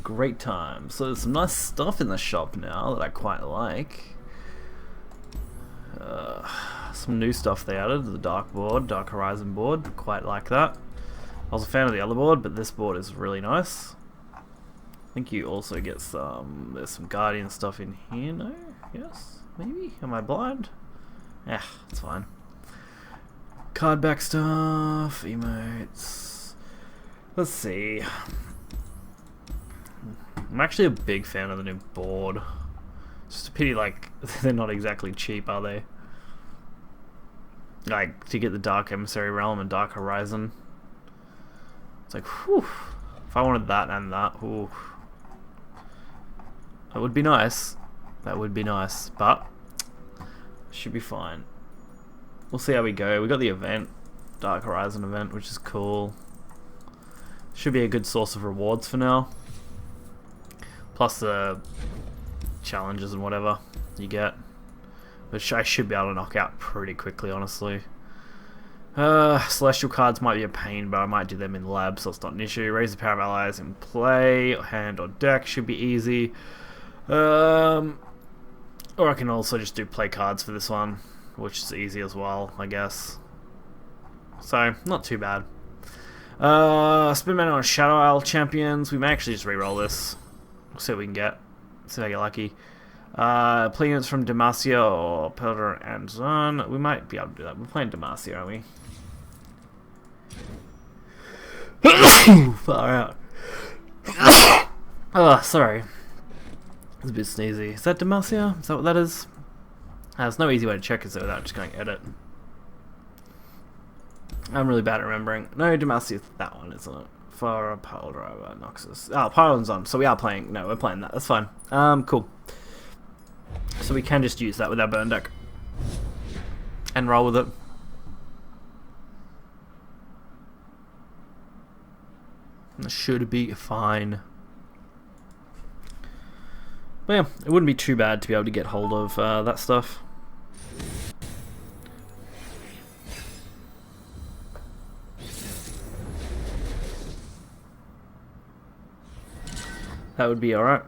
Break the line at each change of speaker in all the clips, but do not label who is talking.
great time. So there's some nice stuff in the shop now that I quite like. Some new stuff they added, the Dark board, Dark Horizon board, quite like that. I was a fan of the other board, but this board is really nice. I think you also get there's some Guardian stuff in here, no? Yes? Maybe? Am I blind? Yeah, it's fine. Card back stuff, emotes. Let's see. I'm actually a big fan of the new board. It's just a pity, like, they're not exactly cheap, are they? Like, to get the Dark Emissary Realm and Dark Horizon. It's like, whew. If I wanted that and that, whew. That would be nice. That would be nice, but should be fine. We'll see how we go. We got the event, Dark Horizon event, which is cool. Should be a good source of rewards for now. Plus the challenges and whatever you get, which I should be able to knock out pretty quickly, honestly. Celestial cards might be a pain, but I might do them in lab, so it's not an issue. Raise the power of allies in play, hand or deck should be easy. Or I can also just do play cards for this one, which is easy as well, I guess. So, not too bad. Spin mana on Shadow Isle champions. We may actually just reroll this. We'll see what we can get. See if I get lucky. Play units from Demacia or Pelder and Zon. We might be able to do that. We're playing Demacia, aren't we? Far out. Oh, sorry. It's a bit sneezy. Is that Demacia? Is that what that is? There's no easy way to check it without just going edit. I'm really bad at remembering. No, Demacia is that one, isn't it? For Pile Driver, Noxus. Oh, Pyron's on, so we are playing. No, we're playing that. That's fine. Cool. So we can just use that with our burn deck. And roll with it. That should be fine. But yeah, it wouldn't be too bad to be able to get hold of that stuff. That would be alright.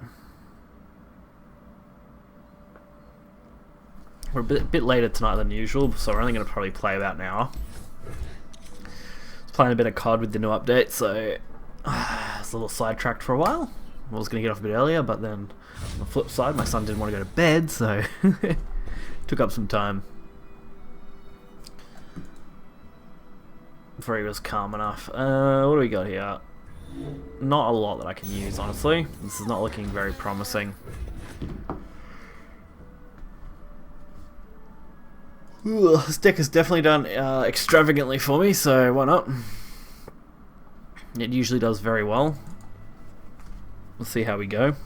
We're a bit later tonight than usual, so we're only going to probably play about an hour. I was playing a bit of COD with the new update, so I was a little sidetracked for a while. I was going to get off a bit earlier, but then on the flip side, my son didn't want to go to bed, so took up some time before he was calm enough. What do we got here? Not a lot that I can use, honestly. This is not looking very promising. Ooh, this deck has definitely done extravagantly for me, so why not? It usually does very well. Let's see how we go.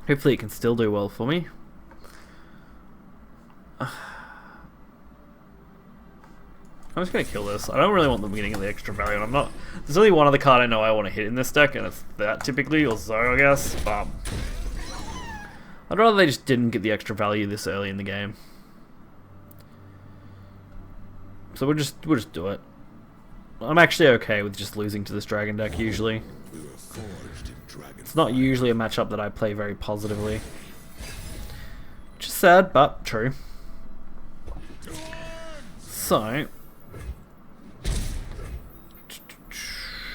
Hopefully it can still do well for me. I'm just gonna kill this. I don't really want them getting the extra value, and I'm not. There's only one other card I know I want to hit in this deck, and it's that typically, or Zo, I guess. But I'd rather they just didn't get the extra value this early in the game. So we'll just do it. I'm actually okay with just losing to this dragon deck usually. It's not usually a matchup that I play very positively, which is sad, but true. So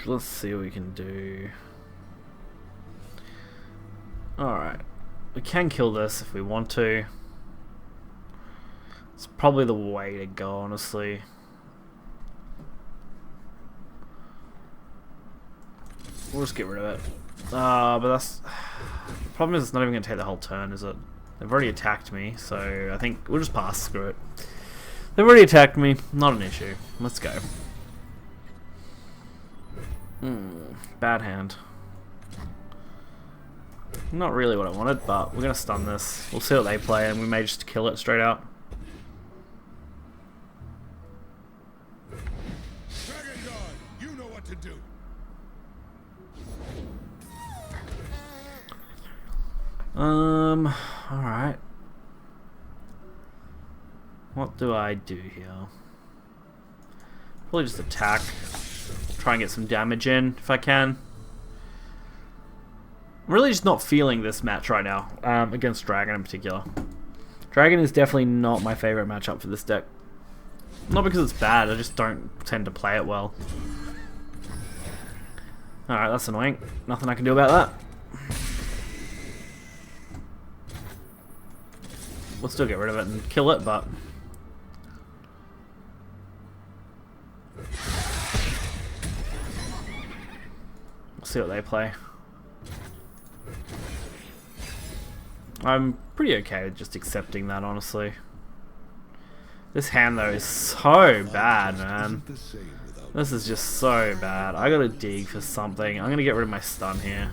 let's see what we can do. Alright. We can kill this if we want to. It's probably the way to go, honestly. We'll just get rid of it. But that's... The problem is it's not even going to take the whole turn, is it? They've already attacked me, so I think we'll just pass. Screw it. They've already attacked me. Not an issue. Let's go. Bad hand. Not really what I wanted, but we're going to stun this. We'll see what they play, and we may just kill it straight out.
Dragon God, you know what to do.
Alright. What do I do here? Probably just attack. Try and get some damage in if I can. I'm really just not feeling this match right now, against Dragon in particular. Dragon is definitely not my favorite matchup for this deck. Not because it's bad, I just don't tend to play it well. Alright, that's annoying. Nothing I can do about that. We'll still get rid of it and kill it, but... we'll see what they play. I'm pretty okay with just accepting that, honestly. This hand, though, is so bad, man. This is just so bad. I gotta dig for something. I'm gonna get rid of my stun here.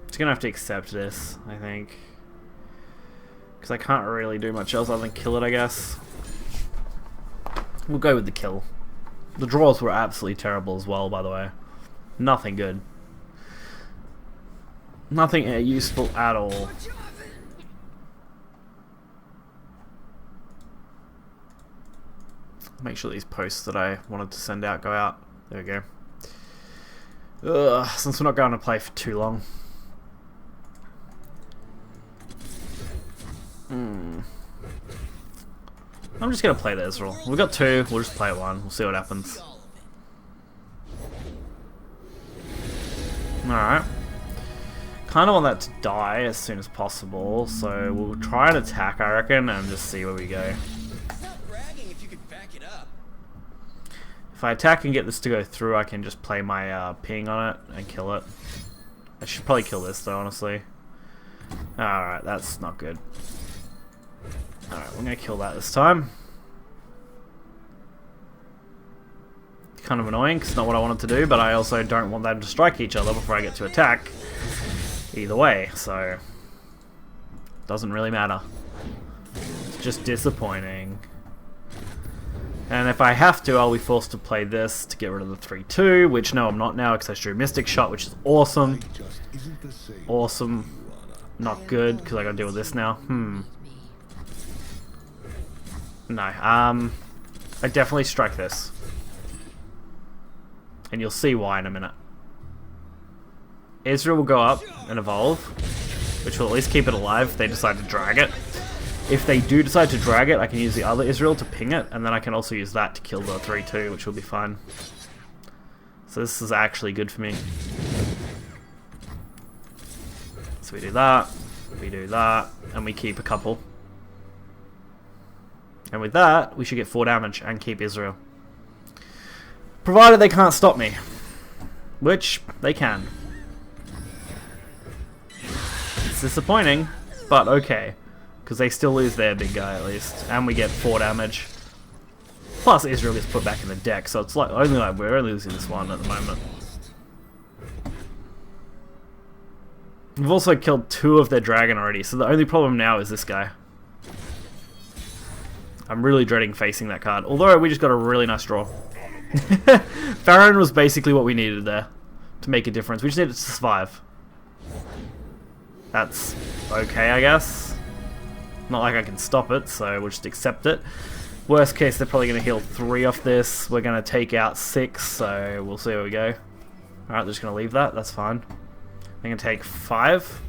Just gonna have to accept this, I think. Because I can't really do much else other than kill it, I guess. We'll go with the kill. The draws were absolutely terrible as well, by the way. Nothing good. Nothing useful at all. Make sure these posts that I wanted to send out go out. There we go. Ugh, since we're not going to play for too long. I'm just going to play the Israel. We've got two, we'll just play one. We'll see what happens. Alright. Kind of want that to die as soon as possible, so we'll try and attack, I reckon, and just see where we go. If I attack and get this to go through, I can just play my ping on it and kill it. I should probably kill this though, honestly. Alright, that's not good. Alright, we're gonna kill that this time. Kind of annoying, because it's not what I wanted to do, but I also don't want them to strike each other before I get to attack. Either way, so... doesn't really matter. It's just disappointing. And if I have to, I'll be forced to play this to get rid of the 3-2, which no, I'm not now because I drew Mystic Shot, which is awesome. Awesome. Not good, because I gotta deal with this now. No, I definitely strike this. And you'll see why in a minute. Israel will go up and evolve, which will at least keep it alive if they decide to drag it. If they do decide to drag it, I can use the other Israel to ping it, and then I can also use that to kill the 3-2, which will be fine. So this is actually good for me. So we do that, and we keep a couple. And with that, we should get 4 damage and keep Israel. Provided they can't stop me. Which, they can. It's disappointing, but okay. Because they still lose their big guy at least. And we get 4 damage. Plus Israel gets put back in the deck, so it's like we're only losing this one at the moment. We've also killed 2 of their dragon already, so the only problem now is this guy. I'm really dreading facing that card. Although we just got a really nice draw. Farron was basically what we needed there to make a difference. We just needed to survive. That's okay, I guess. Not like I can stop it, so we'll just accept it. Worst case, they're probably going to heal 3 off this. We're going to take out 6, so we'll see where we go. Alright, they're just going to leave that. That's fine. I'm going to take 5.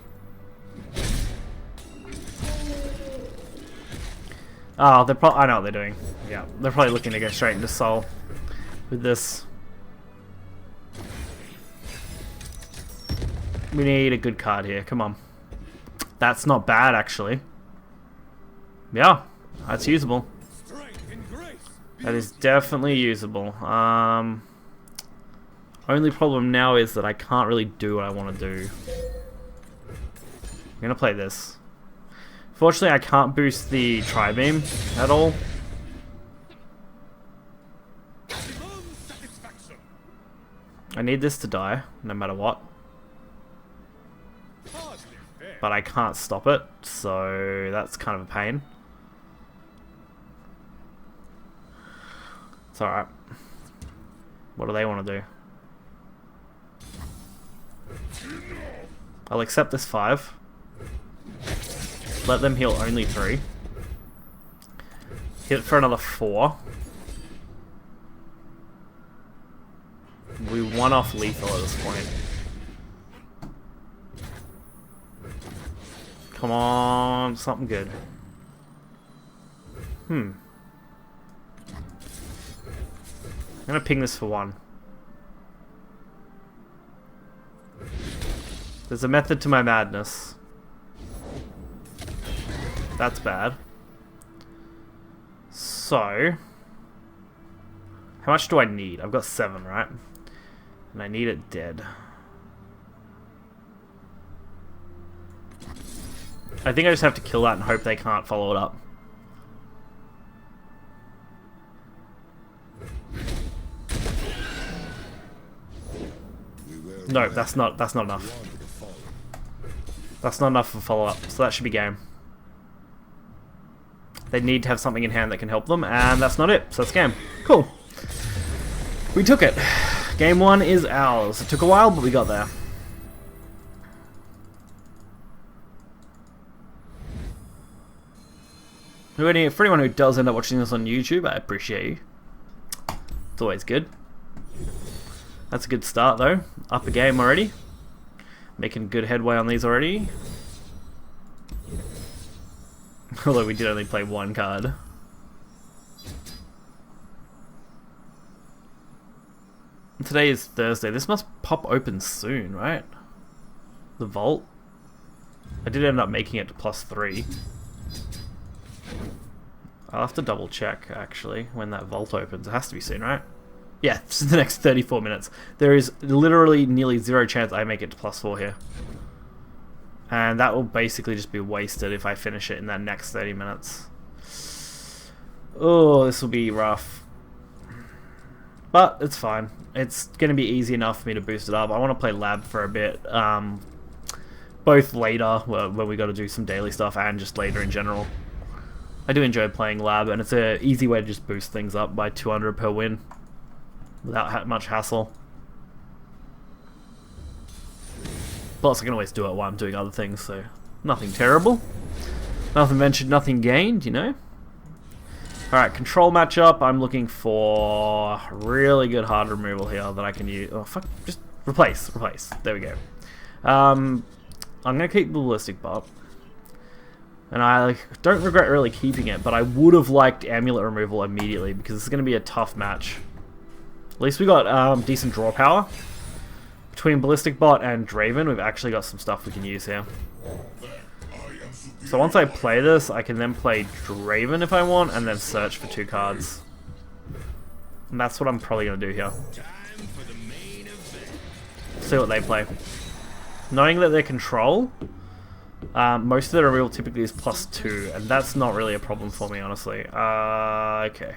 Oh, they're probably... I know what they're doing. Yeah, they're probably looking to go straight into Soul with this. We need a good card here. Come on. That's not bad, actually. Yeah, that's usable. That is definitely usable. Only problem now is that I can't really do what I want to do. I'm gonna play this. Fortunately, I can't boost the Tri-Beam at all. I need this to die, no matter what. But I can't stop it, so that's kind of a pain. It's alright. What do they want to do? I'll accept this 5. Let them heal only 3. Hit for another 4. We one off lethal at this point. Come on, something good. I'm gonna ping this for 1. There's a method to my madness. That's bad. So, how much do I need? I've got 7, right? And I need it dead. I think I just have to kill that and hope they can't follow it up. No, that's not enough. That's not enough for follow-up, so that should be game. They need to have something in hand that can help them, and that's not it, so that's game. Cool. We took it. Game 1 is ours. It took a while, but we got there. For anyone who does end up watching this on YouTube, I appreciate you. It's always good. That's a good start though. Up a game already. Making good headway on these already. Although we did only play 1 card. Today is Thursday. This must pop open soon, right? The vault. I did end up making it to +3. I'll have to double check actually when that vault opens. It has to be soon, right? Yeah, it's the next 34 minutes. There is literally nearly 0 chance I make it to +4 here. And that will basically just be wasted if I finish it in that next 30 minutes. Oh, this will be rough. But it's fine. It's going to be easy enough for me to boost it up. I want to play lab for a bit. Both later, when we got to do some daily stuff, and just later in general. I do enjoy playing lab, and it's an easy way to just boost things up by 200 per win. Without much hassle. Plus I can always do it while I'm doing other things, so nothing terrible. Nothing ventured, nothing gained, you know. Alright, control matchup. I'm looking for really good hard removal here that I can use. Oh fuck, just replace. There we go. I'm gonna keep the ballistic bot. And I don't regret really keeping it, but I would have liked amulet removal immediately because it's gonna be a tough match. At least we got decent draw power. Between Ballistic Bot and Draven, we've actually got some stuff we can use here. So once I play this, I can then play Draven if I want, and then search for 2 cards. And that's what I'm probably going to do here. See what they play. Knowing that their control, most of their removal typically is +2, and that's not really a problem for me, honestly. Okay.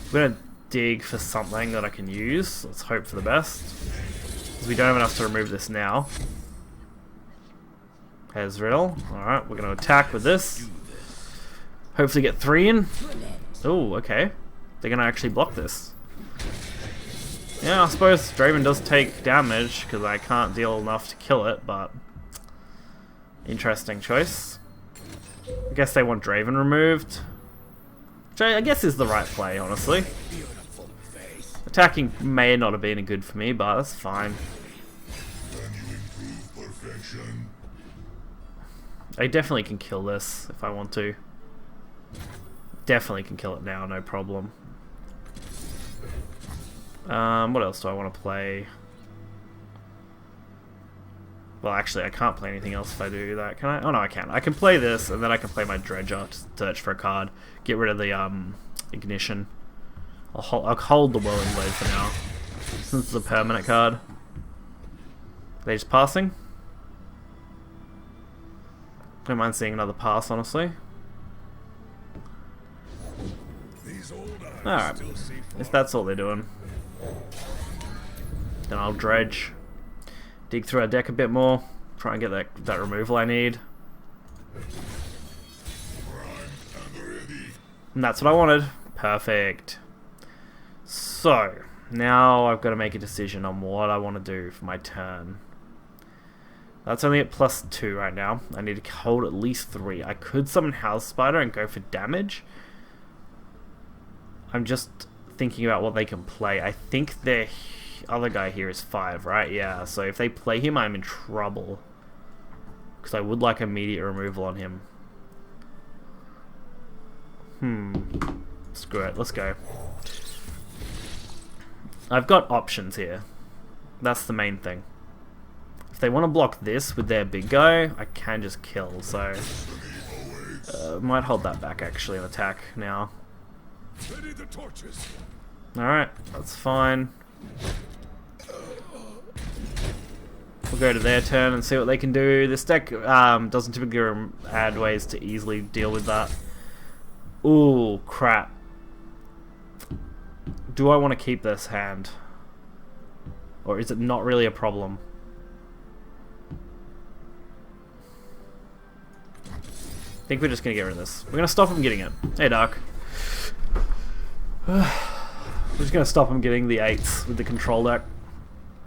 I'm going to dig for something that I can use. Let's hope for the best. Because we don't have enough to remove this now. Ezreal. Alright, we're going to attack with this. Hopefully get 3 in. Oh, okay. They're going to actually block this. Yeah, I suppose Draven does take damage because I can't deal enough to kill it, but interesting choice. I guess they want Draven removed. Which I guess is the right play, honestly. Attacking may not have been good for me, but that's fine. I definitely can kill this if I want to. Definitely can kill it now, no problem. What else do I want to play? Well, actually, I can't play anything else if I do that. Can I? Oh no, I can. I can play this, and then I can play my Dredger to search for a card. Get rid of the Ignition. I'll hold the Whirling Blade for now, since it's a permanent card. Are they just passing? Don't mind seeing another pass, honestly. Alright, if that's all they're doing, then I'll dredge. Dig through our deck a bit more. Try and get that removal I need. And that's what I wanted. Perfect. So, now I've got to make a decision on what I want to do for my turn. That's only at +2 right now. I need to hold at least 3. I could summon House Spider and go for damage. I'm just thinking about what they can play. I think their other guy here is 5, right? Yeah, so if they play him, I'm in trouble. Because I would like immediate removal on him. Screw it, let's go. I've got options here. That's the main thing. If they want to block this with their big guy, I can just kill, so... might hold that back actually and attack now. Alright, that's fine. We'll go to their turn and see what they can do. This deck doesn't typically add ways to easily deal with that. Ooh, crap. Do I want to keep this hand? Or is it not really a problem? I think we're just going to get rid of this. We're going to stop him getting it. Hey, Dark. We're just going to stop him getting the 8s with the control deck.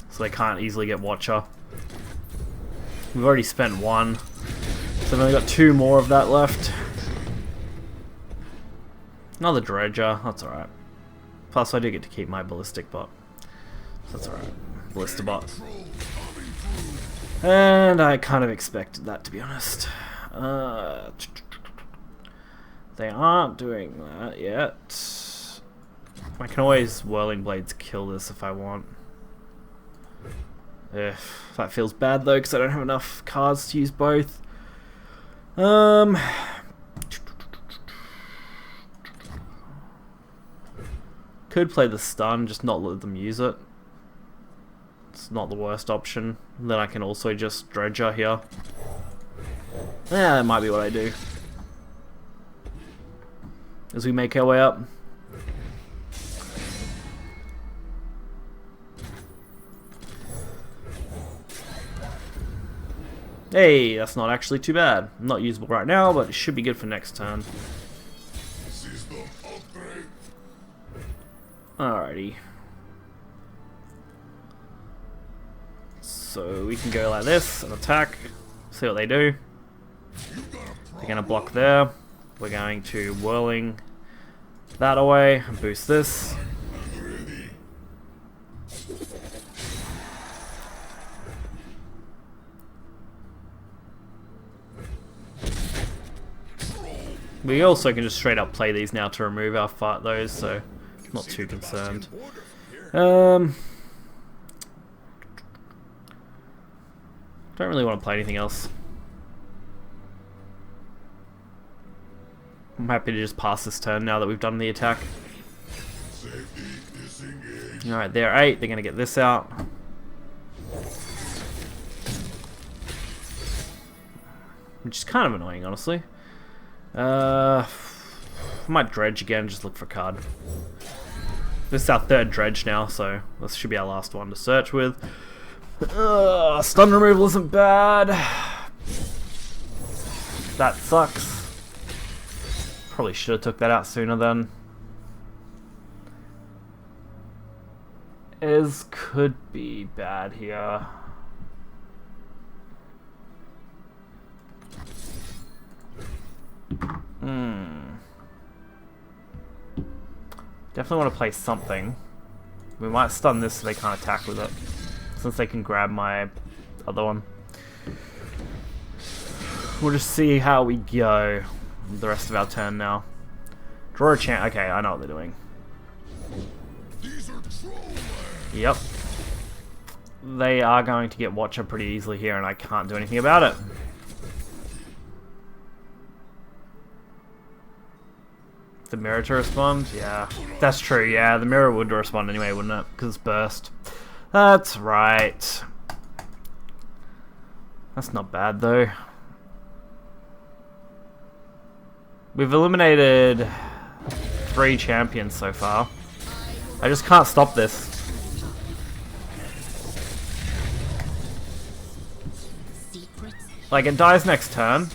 So they can't easily get Watcher. We've already spent 1. So we've only got 2 more of that left. Another Dredger. That's alright. Plus I do get to keep my Ballistic Bot. So that's alright. Ballista Bot. And I kind of expected that, to be honest. They aren't doing that yet. I can always Whirling Blades kill this if I want. Ugh, that feels bad though because I don't have enough cards to use both. Could play the stun, just not let them use it. It's not the worst option. Then I can also just Dredger here. Yeah, that might be what I do. As we make our way up. Hey, that's not actually too bad. Not usable right now, but it should be good for next turn. Alrighty. So we can go like this and attack. See what they do. They're going to block there. We're going to Whirling that away and boost this. We also can just straight up play these now to remove our fight those, so not too concerned. Don't really want to play anything else. I'm happy to just pass this turn now that we've done the attack. Alright, they're 8. They're going to get this out. Which is kind of annoying, honestly. I might Dredge again, just look for a card. This is our 3rd Dredge now, so this should be our last one to search with. Stun removal isn't bad. That sucks. Probably should have took that out sooner then. Is could be bad here. Definitely want to play something. We might stun this so they can't attack with it, since they can grab my other one. We'll just see how we go the rest of our turn now. Draw a chance. Okay, I know what they're doing. Yep. They are going to get Watcher pretty easily here, and I can't do anything about it. The mirror to respond? Yeah. That's true, yeah. The mirror would respond anyway, wouldn't it? Because it's burst. That's right. That's not bad, though. We've eliminated 3 champions so far. I just can't stop this. Like, it dies next turn.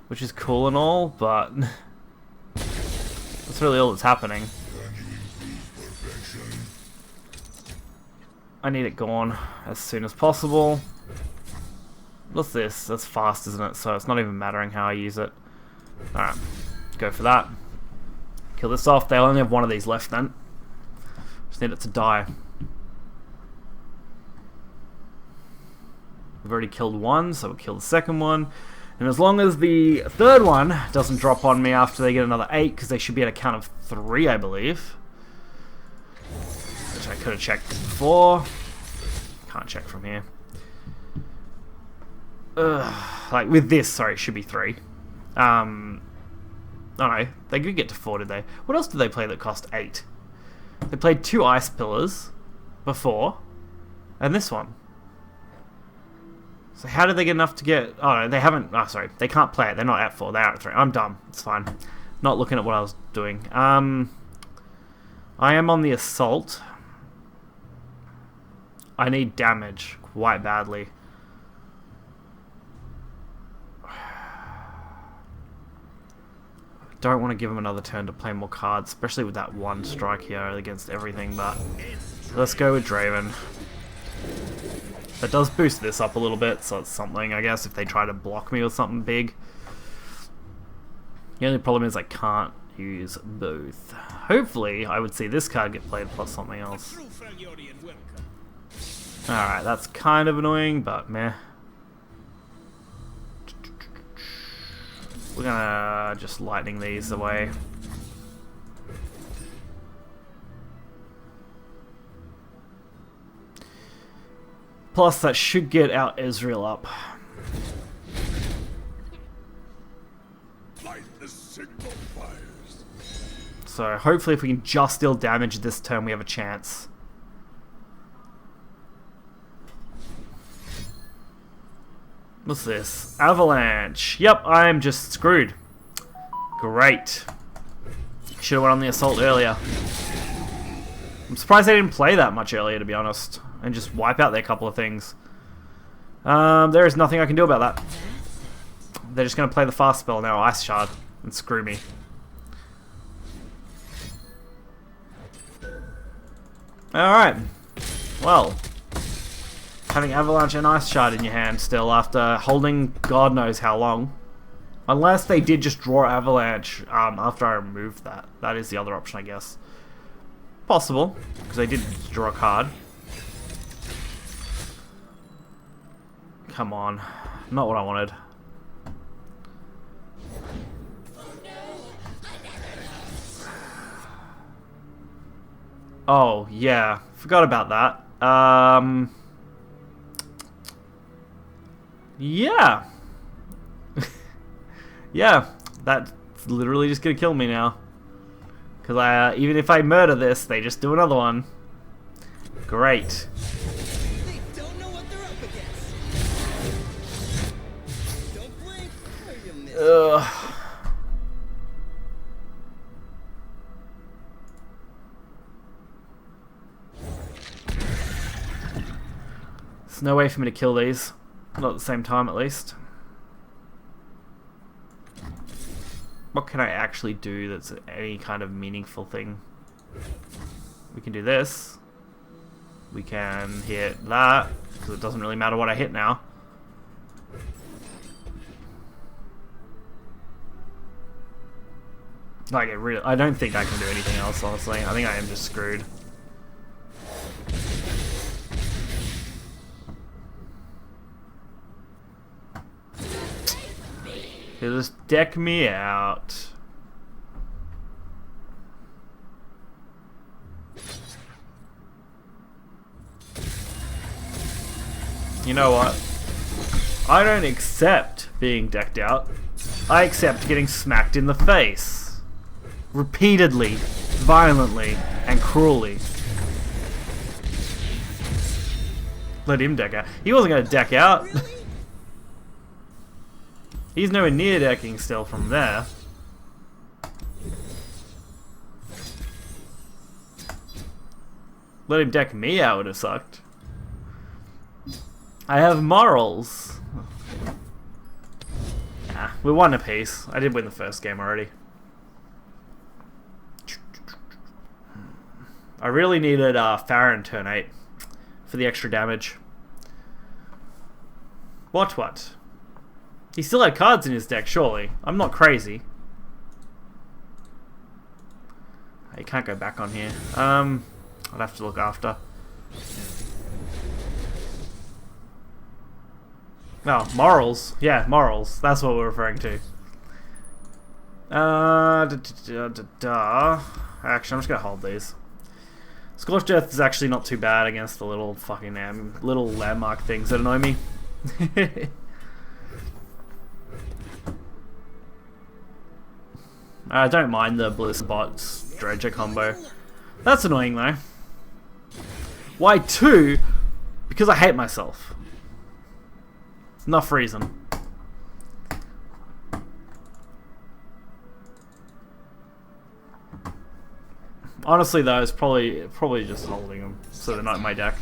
Which is cool and all, but that's really all that's happening. I need it gone as soon as possible. What's this? That's fast, isn't it? So it's not even mattering how I use it. Alright, go for that. Kill this off. They only have one of these left then. Just need it to die. We've already killed one, so we'll kill the second one. And as long as the third one doesn't drop on me after they get another 8, because they should be at a count of 3, I believe. Which I could have checked before. Can't check from here. Like with this, sorry, it should be 3. Oh no, they could get to 4, did they? What else did they play that cost 8? They played 2 Ice Pillars before, and this one. So how did they get enough to get... Oh no, they haven't... Oh sorry, they can't play it. They're not at 4, they're at 3. I'm dumb. It's fine. Not looking at what I was doing. I am on the assault. I need damage quite badly. Don't want to give him another turn to play more cards, especially with that one strike here against everything, but let's go with Draven. That does boost this up a little bit, so it's something, I guess, if they try to block me with something big. The only problem is I can't use both. Hopefully, I would see this card get played plus something else. Alright, that's kind of annoying, but meh. We're gonna just lightning these away. Plus, that should get our Ezreal up.
Light the signal fires.
So, hopefully, if we can just deal damage this turn, we have a chance. What's this? Avalanche. Yep, I'm just screwed. Great. Should have went on the assault earlier. I'm surprised they didn't play that much earlier, to be honest. And just wipe out their couple of things. There is nothing I can do about that. They're just going to play the fast spell now, Ice Shard, and screw me. Alright. Well. Having Avalanche and Ice Shard in your hand still after holding God knows how long. Unless they did just draw Avalanche after I removed that. That is the other option, I guess. Possible, because they did draw a card. Come on. Not what I wanted. Oh, yeah. Forgot about that. Yeah. Yeah. That's literally just gonna kill me now. Because even if I murder this, they just do another one. Great.
They don't know what they're up against. Don't blink or you miss.
There's no way for me to kill these. Not at the same time, at least. What can I actually do that's any kind of meaningful thing? We can do this. We can hit that, because it doesn't really matter what I hit now. Like, I don't think I can do anything else, honestly. I think I am just screwed. He'll just deck me out. You know what? I don't accept being decked out. I accept getting smacked in the face. Repeatedly, violently, and cruelly. Let him deck out. He wasn't going to deck out. He's nowhere near decking still from there. Let him deck me out would have sucked. I have morals. Nah, we're one apiece. I did win the first game already. I really needed Farron turn 8 for the extra damage. What? He still had cards in his deck, surely. I'm not crazy. You can't go back on here. I'd have to look after. Oh, morals. Yeah, morals. That's what we're referring to. Actually, I'm just gonna hold these. Scorched Earth is actually not too bad against the little fucking little landmark things that annoy me. I don't mind the Bliss Bots Dredger combo. That's annoying though. Why 2? Because I hate myself. Enough reason. Honestly though, it's probably just holding them so they're not in my deck.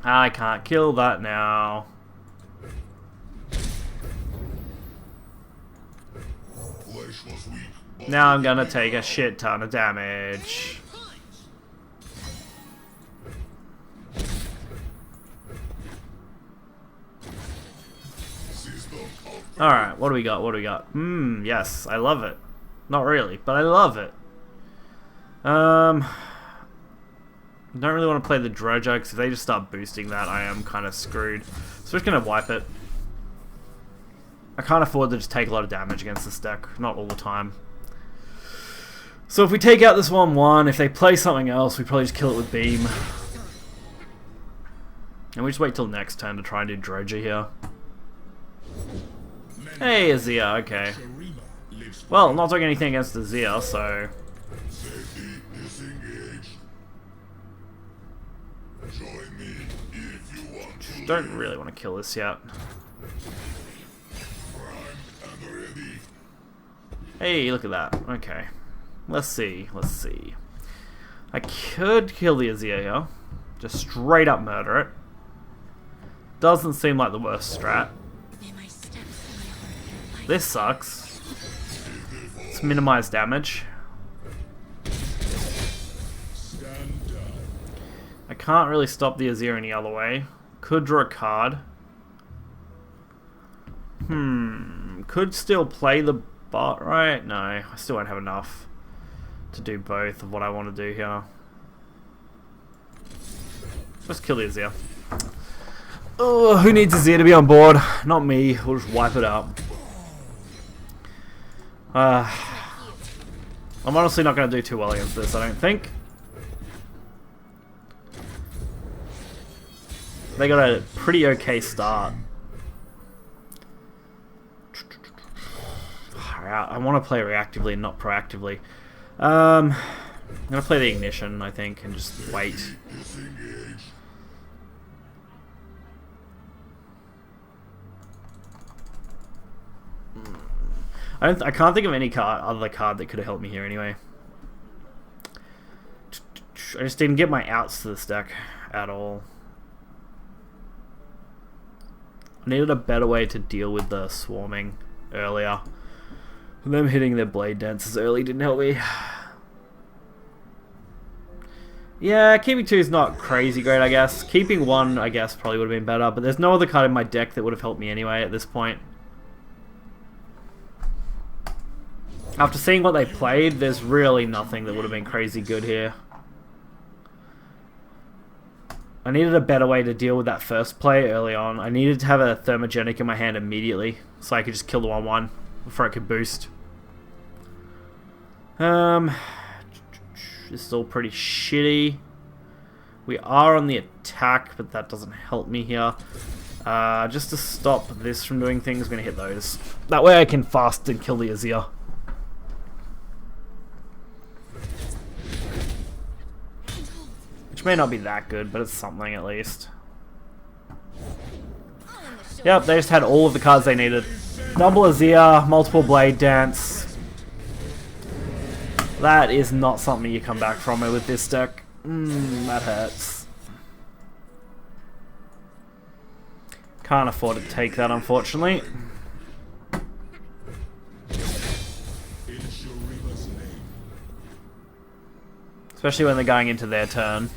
I can't kill that now. Now I'm gonna take a shit ton of damage. Alright, what do we got? What do we got? Yes, I love it. Not really, but I love it. I don't really want to play the Dredger, because if they just start boosting that, I am kind of screwed. So we're just going to wipe it. I can't afford to just take a lot of damage against this deck. Not all the time. So if we take out this 1/1, if they play something else, we probably just kill it with Beam. And we just wait till next turn to try and do Dredger here. Hey, Azir, okay. Well, not doing anything against Azir, so... Don't really want to kill this yet. Hey, look at that. Okay. Let's see. Let's see. I could kill the Azir here. Just straight up murder it. Doesn't seem like the worst strat. This sucks. Let's minimize damage. I can't really stop the Azir any other way. Could draw a card. Could still play the bot, right? No, I still won't have enough to do both of what I want to do here. Let's kill the Azir. Oh, who needs Azir to be on board? Not me. We'll just wipe it out. I'm honestly not going to do too well against this, I don't think. They got a pretty okay start. I want to play reactively and not proactively. I'm going to play the Ignition, I think, and just wait. I can't think of any other card that could have helped me here anyway. I just didn't get my outs to this deck at all. I needed a better way to deal with the swarming earlier. Them hitting their blade dances early didn't help me. Yeah, keeping 2 is not crazy great, I guess. Keeping 1, I guess, probably would have been better, but there's no other card in my deck that would have helped me anyway at this point. After seeing what they played, there's really nothing that would have been crazy good here. I needed a better way to deal with that first play early on. I needed to have a Thermogenic in my hand immediately, so I could just kill the 1/1 before it could boost. This is all pretty shitty. We are on the attack, but that doesn't help me here. Just to stop this from doing things, I'm going to hit those. That way I can fast and kill the Azir. Which may not be that good, but it's something at least. Yep, they just had all of the cards they needed. Double Azir, multiple Blade Dance. That is not something you come back from with this deck. That hurts. Can't afford to take that, unfortunately. Especially when they're going into their turn.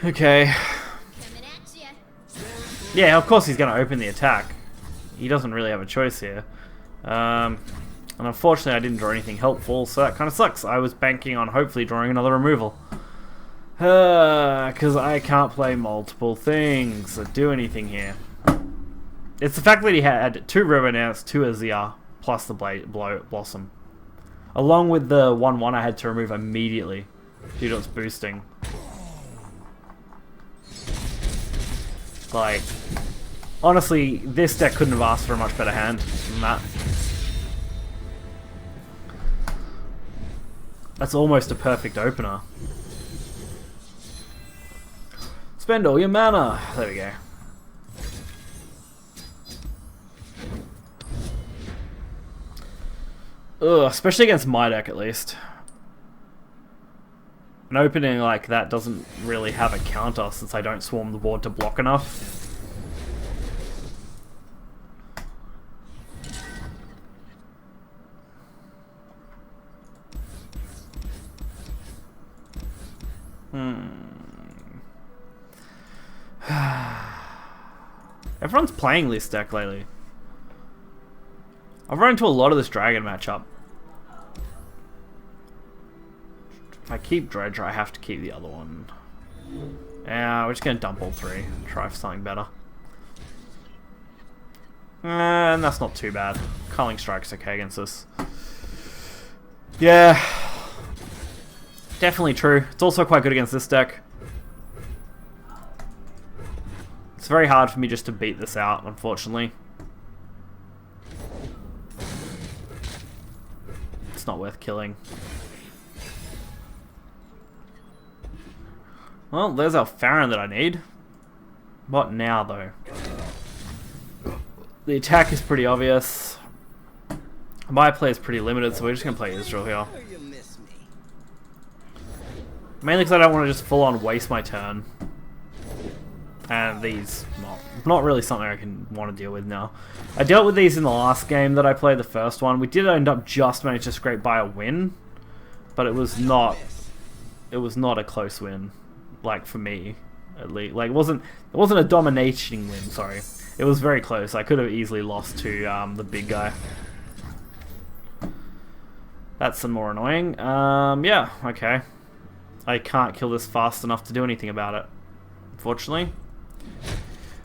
Okay. Yeah, of course he's going to open the attack. he doesn't really have a choice here. And unfortunately I didn't draw anything helpful, so that kind of sucks. I was banking on hopefully drawing another removal. Because I can't play multiple things or do anything here. It's the fact that he had 2 Ribbonauts, 2 Azir, plus the Blossom. Along with the 1-1 I had to remove immediately due to its boosting. Like, honestly, this deck couldn't have asked for a much better hand than that. That's almost a perfect opener. Spend all your mana. There we go. Ugh, especially against my deck at least. An opening like that doesn't really have a counter since I don't swarm the board to block enough. Everyone's playing this deck lately. I've run into a lot of this dragon matchup. If I keep Dredger, I have to keep the other one. Yeah, we're just gonna dump all 3. Try for something better. And that's not too bad. Culling Strike's okay against this. Yeah. Definitely true. It's also quite good against this deck. It's very hard for me just to beat this out, unfortunately. It's not worth killing. Well, there's our Farron that I need. What now, though? The attack is pretty obvious. My play is pretty limited, so we're just going to play Israel here. Mainly because I don't want to just full-on waste my turn. And these, not really something I can want to deal with now. I dealt with these in the last game that I played, the first one. We did end up just managing to scrape by a win. But it was not a close win. Like, for me, at least. Like, it wasn't a dominating win, sorry. It was very close. I could have easily lost to the big guy. That's some more annoying. Yeah, okay. I can't kill this fast enough to do anything about it, unfortunately.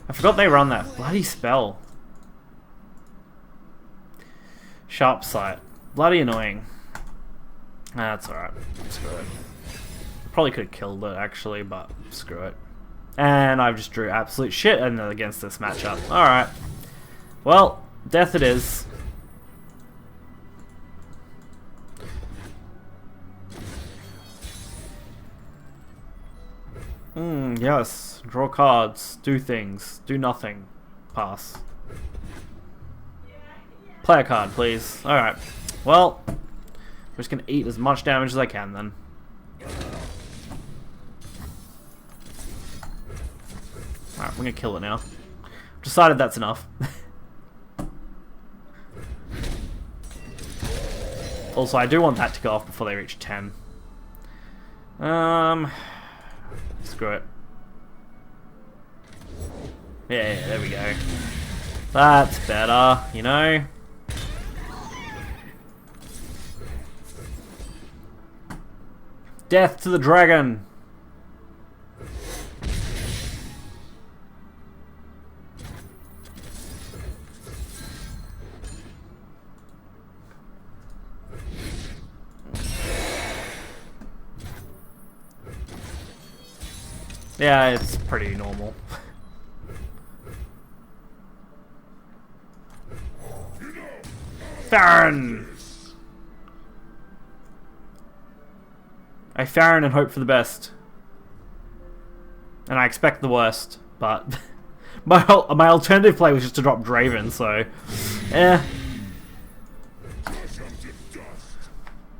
I forgot they run that bloody spell. Sharp Sight. Bloody annoying. That's alright. Screw it. Probably could have killed it, actually, but screw it. And I just drew absolute shit against this matchup. Alright. Well, death it is. Yes. Draw cards. Do things. Do nothing. Pass. Play a card, please. Alright. Well, I'm just going to eat as much damage as I can, then. Alright, we're going to kill it now. Decided that's enough. Also, I do want that to go off before they reach 10. Screw it. Yeah, there we go. That's better, you know? Death to the dragon! Yeah, it's pretty normal. Farron! I Farron and hope for the best. And I expect the worst, but my alternative play was just to drop Draven, so eh.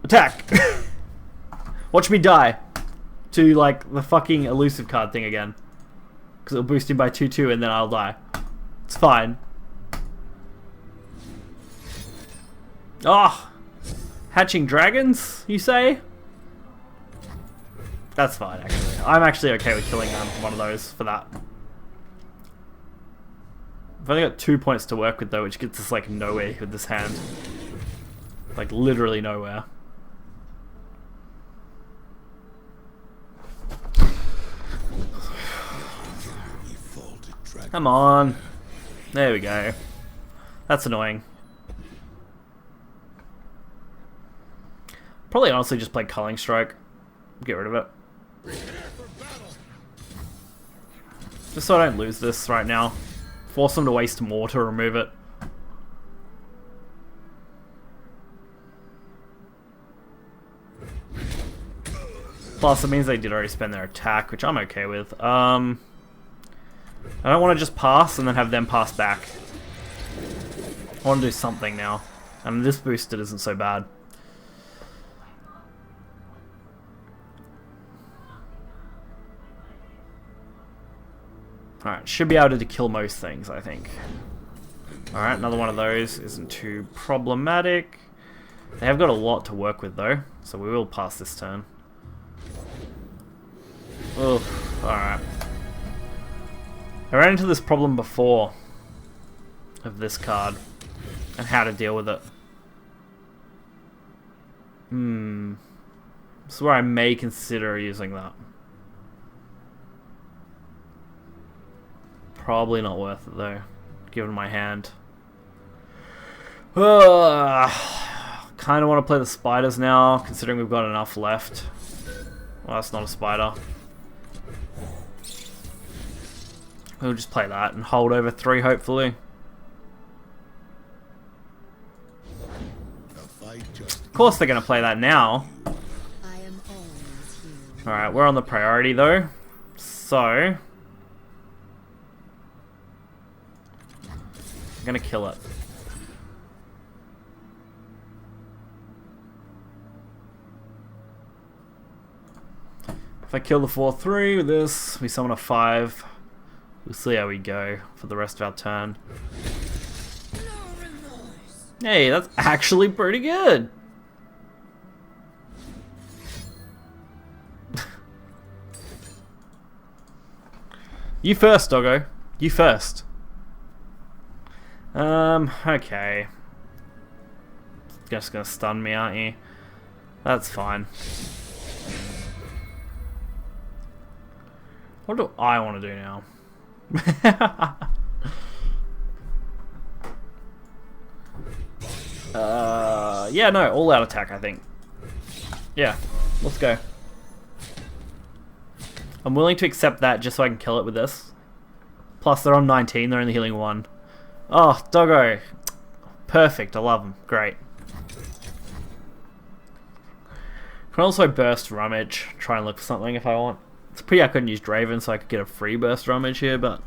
Attack! Watch me die to like the fucking elusive card thing again. Because it'll boost him by 2/2 and then I'll die. It's fine. Oh! Hatching dragons, you say? That's fine, actually. I'm actually okay with killing one of those for that. I've only got 2 points to work with though, which gets us like nowhere with this hand. Like literally nowhere. Come on. There we go. That's annoying. Probably honestly just play Culling Strike. Get rid of it. Just so I don't lose this right now. Force them to waste more to remove it. Plus, it means they did already spend their attack, which I'm okay with. I don't want to just pass and then have them pass back. I want to do something now. And this boosted isn't so bad. Alright, should be able to kill most things, I think. Alright, another one of those isn't too problematic. They have got a lot to work with though, so we will pass this turn. Oof, alright. I ran into this problem before of this card and how to deal with it. This is where I may consider using that. Probably not worth it though, given my hand. Kind of want to play the spiders now, considering we've got enough left. Well, that's not a spider. We'll just play that and hold over 3, hopefully. Of course they're going to play that now. Alright, we're on the priority though. So I'm going to kill it. If I kill the 4/3 with this, we summon a 5. We'll see how we go for the rest of our turn. Hey, that's actually pretty good. You first, doggo. You first. Okay. Just gonna stun me, aren't you? That's fine. What do I want to do now? Yeah, no, all out attack, I think. Yeah, let's go. I'm willing to accept that just so I can kill it with this. Plus, they're on 19, they're only healing 1. Oh, doggo. Perfect, I love them. Great. Can also burst rummage, try and look for something if I want. It's pretty I couldn't use Draven so I could get a free burst rummage here, but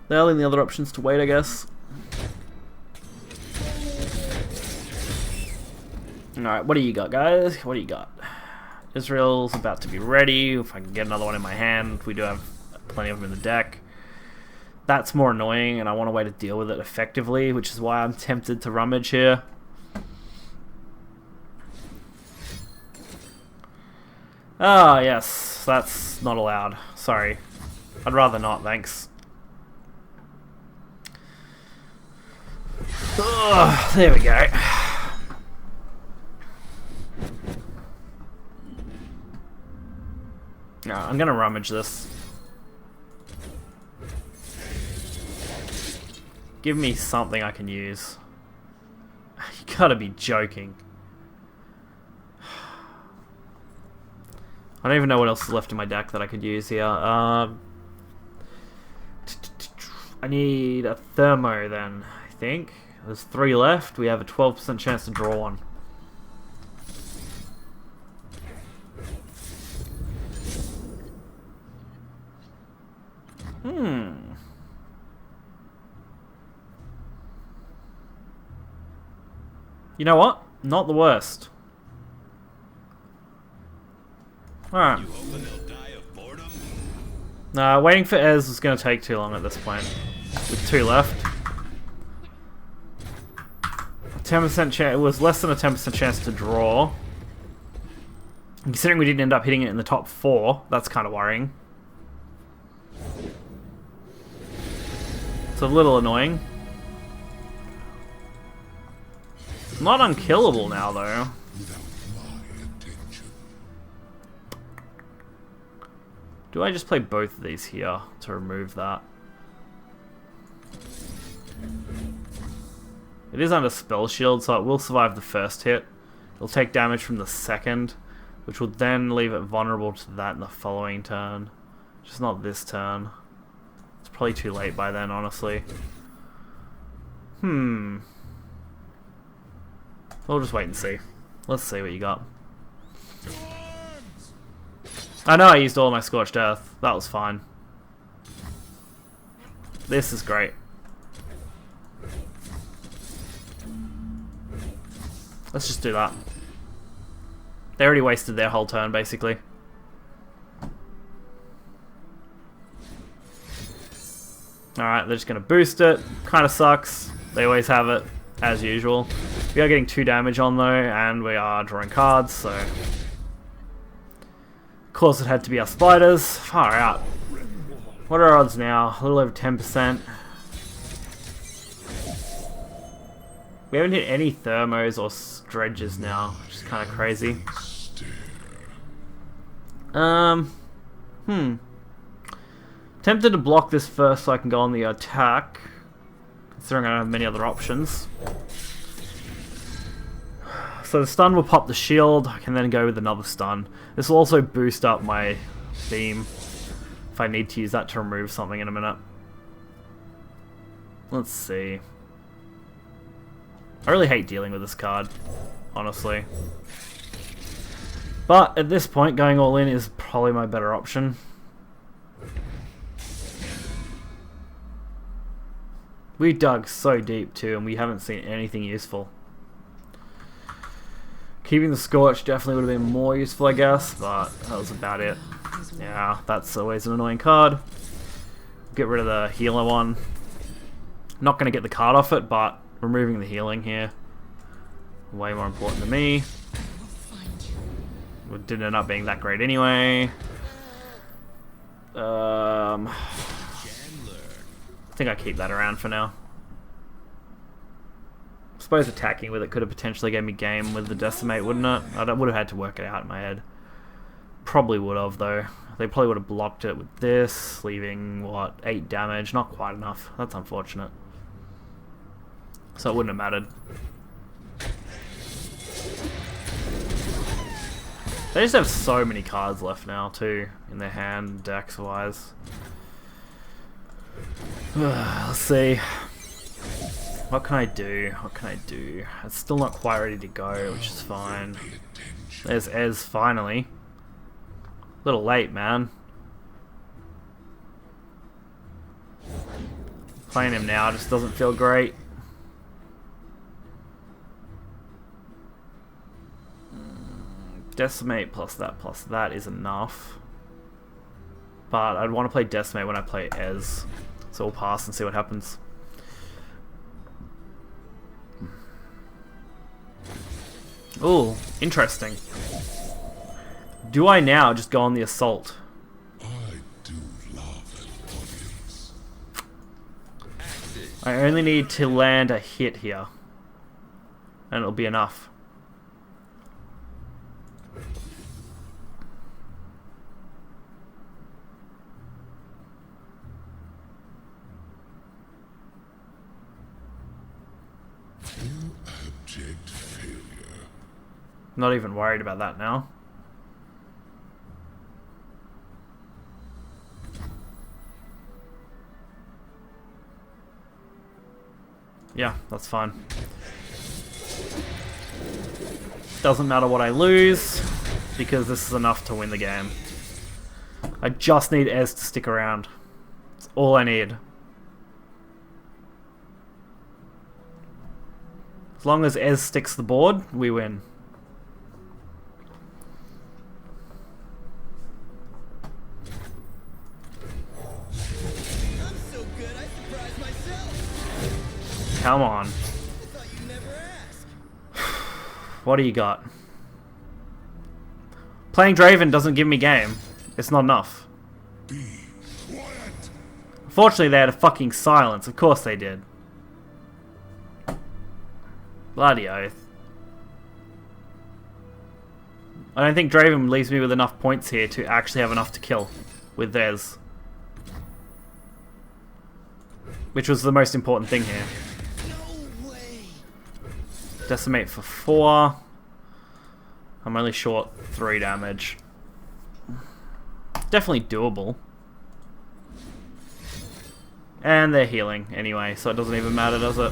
they're only the other options to wait, I guess. Alright, what do you got, guys? What do you got? Israel's about to be ready. If I can get another one in my hand, we do have plenty of them in the deck. That's more annoying, and I want a way to deal with it effectively, which is why I'm tempted to rummage here. Ah, yes, that's not allowed. Sorry. I'd rather not, thanks. Oh, there we go. No, I'm gonna rummage this. Give me something I can use. You gotta be joking. I don't even know what else is left in my deck that I could use here. I need a Thermo then, I think. There's 3 left. We have a 12% chance to draw one. You know what? Not the worst. Alright. Nah, waiting for Ez is going to take too long at this point. With 2 left. 10% chance. It was less than a 10% chance to draw. And considering we didn't end up hitting it in the top 4, that's kind of worrying. It's a little annoying. Not unkillable now, though.
without my attention.
Do I just play both of these here to remove that? It is under spell shield, so it will survive the first hit. It'll take damage from the second, which will then leave it vulnerable to that in the following turn. Just not this turn. It's probably too late by then, honestly. We'll just wait and see. Let's see what you got. I know I used all my Scorched Earth. That was fine. This is great. Let's just do that. They already wasted their whole turn, basically. Alright, they're just going to boost it. Kind of sucks. They always have it, as usual. We are getting 2 damage on, though, and we are drawing cards, so... Of course it had to be our spiders. Far out. What are our odds now? A little over 10%. We haven't hit any thermos or dredges now, which is kind of crazy. Tempted to block this first so I can go on the attack, considering I don't have many other options. So the stun will pop the shield, I can then go with another stun. This will also boost up my beam if I need to use that to remove something in a minute. Let's see. I really hate dealing with this card, honestly. But at this point, going all in is probably my better option. We dug so deep too, and we haven't seen anything useful. Keeping the Scorch definitely would have been more useful, I guess, but that was about it. Yeah, that's always an annoying card. Get rid of the healer one. Not going to get the card off it, but removing the healing here, way more important to me. It didn't end up being that great anyway. I think I keep that around for now. I suppose attacking with it could have potentially gave me game with the Decimate, wouldn't it? I would have had to work it out in my head. Probably would have, though. They probably would have blocked it with this, leaving, what, 8 damage? Not quite enough. That's unfortunate. So it wouldn't have mattered. They just have so many cards left now, too, in their hand, decks-wise. Let's see. What can I do? What can I do? It's still not quite ready to go, which is fine. There's Ez, finally. A little late, man. Playing him now just doesn't feel great. Decimate plus that is enough. But I'd want to play Decimate when I play Ez. So we'll pass and see what happens. Ooh, interesting. Do I now just go on the assault?
I do love an audience.
I only need to land a hit here. And it'll be enough.
You abject failure.
Not even worried about that now. Yeah, that's fine. Doesn't matter what I lose, because this is enough to win the game. I just need Ez to stick around. That's all I need. As long as Ez sticks the board, we win.
I'm so good, I surprised myself.
Come on.
I thought you'd never ask.
What do you got? Playing Draven doesn't give me game. It's not enough.
Be quiet.
Unfortunately, they had a fucking silence. Of course they did. Bloody oath. I don't think Draven leaves me with enough points here to actually have enough to kill with theirs. Which was the most important thing here.
No way.
Decimate for 4. I'm only short 3 damage. Definitely doable. And they're healing anyway, so it doesn't even matter, does it?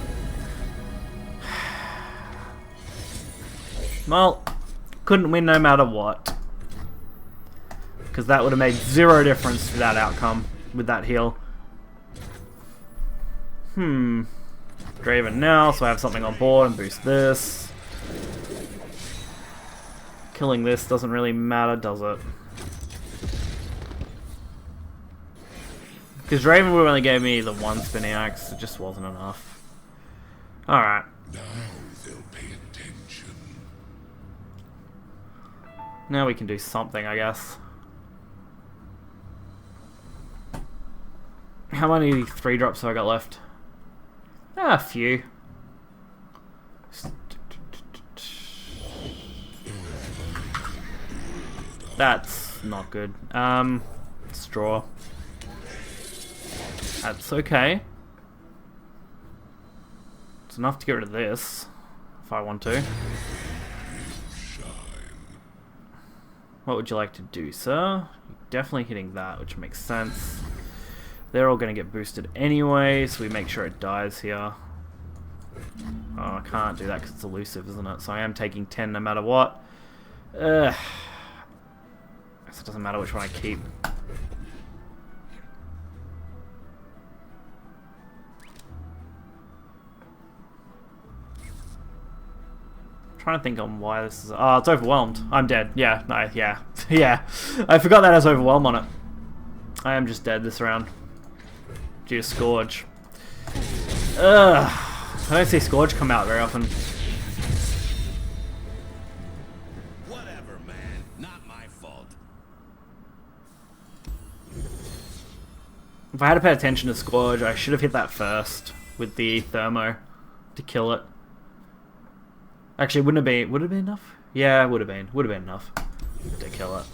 Well, couldn't win no matter what. Because that would have made 0 difference to that outcome with that heal. Draven now, so I have something on board and boost this. Killing this doesn't really matter, does it? Because Draven would only gave me the 1 spinning axe, it just wasn't enough. Alright.
Now they'll pay attention.
Now we can do something, I guess. How many 3 drops have I got left? A few. That's not good. Straw. That's okay. It's enough to get rid of this, if I want to. What would you like to do, sir? You're definitely hitting that, which makes sense. They're all going to get boosted anyway, so we make sure it dies here. Oh, I can't do that because it's elusive, isn't it? So I am taking 10 no matter what. I guess it doesn't matter which one I keep. Trying to think on why this is. Oh, it's overwhelmed. I'm dead. Yeah, no, yeah, yeah. I forgot that has overwhelm on it. I am just dead this round due to Scourge. I don't see Scourge come out very often.
Whatever, man. Not my fault.
If I had paid attention to Scourge, I should have hit that first with the Thermo to kill it. Actually, wouldn't it be? Would it have been enough? Yeah, it would have been. Would have been enough to kill it.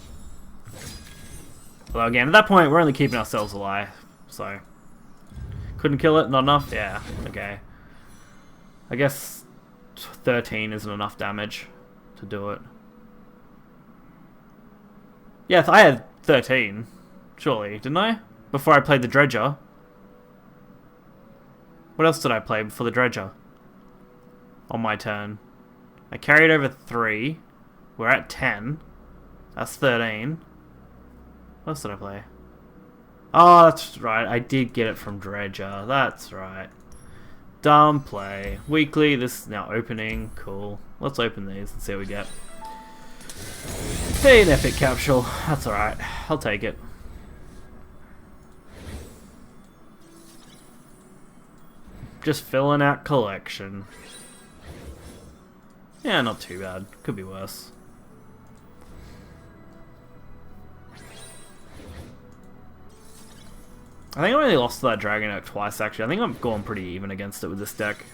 Although again, at that point, we're only keeping ourselves alive, so couldn't kill it. Not enough. Yeah. Okay. I guess 13 isn't enough damage to do it. Yeah, I had 13, surely, didn't I? Before I played the Dredger. What else did I play before the Dredger? On my turn. I carried over 3. We're at 10. That's 13. What else did I play? Oh, that's right. I did get it from Dredger. That's right. Dumb play. Weekly. This is now opening. Cool. Let's open these and see what we get. Hey, an epic capsule. That's alright. I'll take it. Just filling out collection. Yeah, not too bad. Could be worse. I think I only lost to that Dragon Oak twice, actually. I think I've gone pretty even against it with this deck.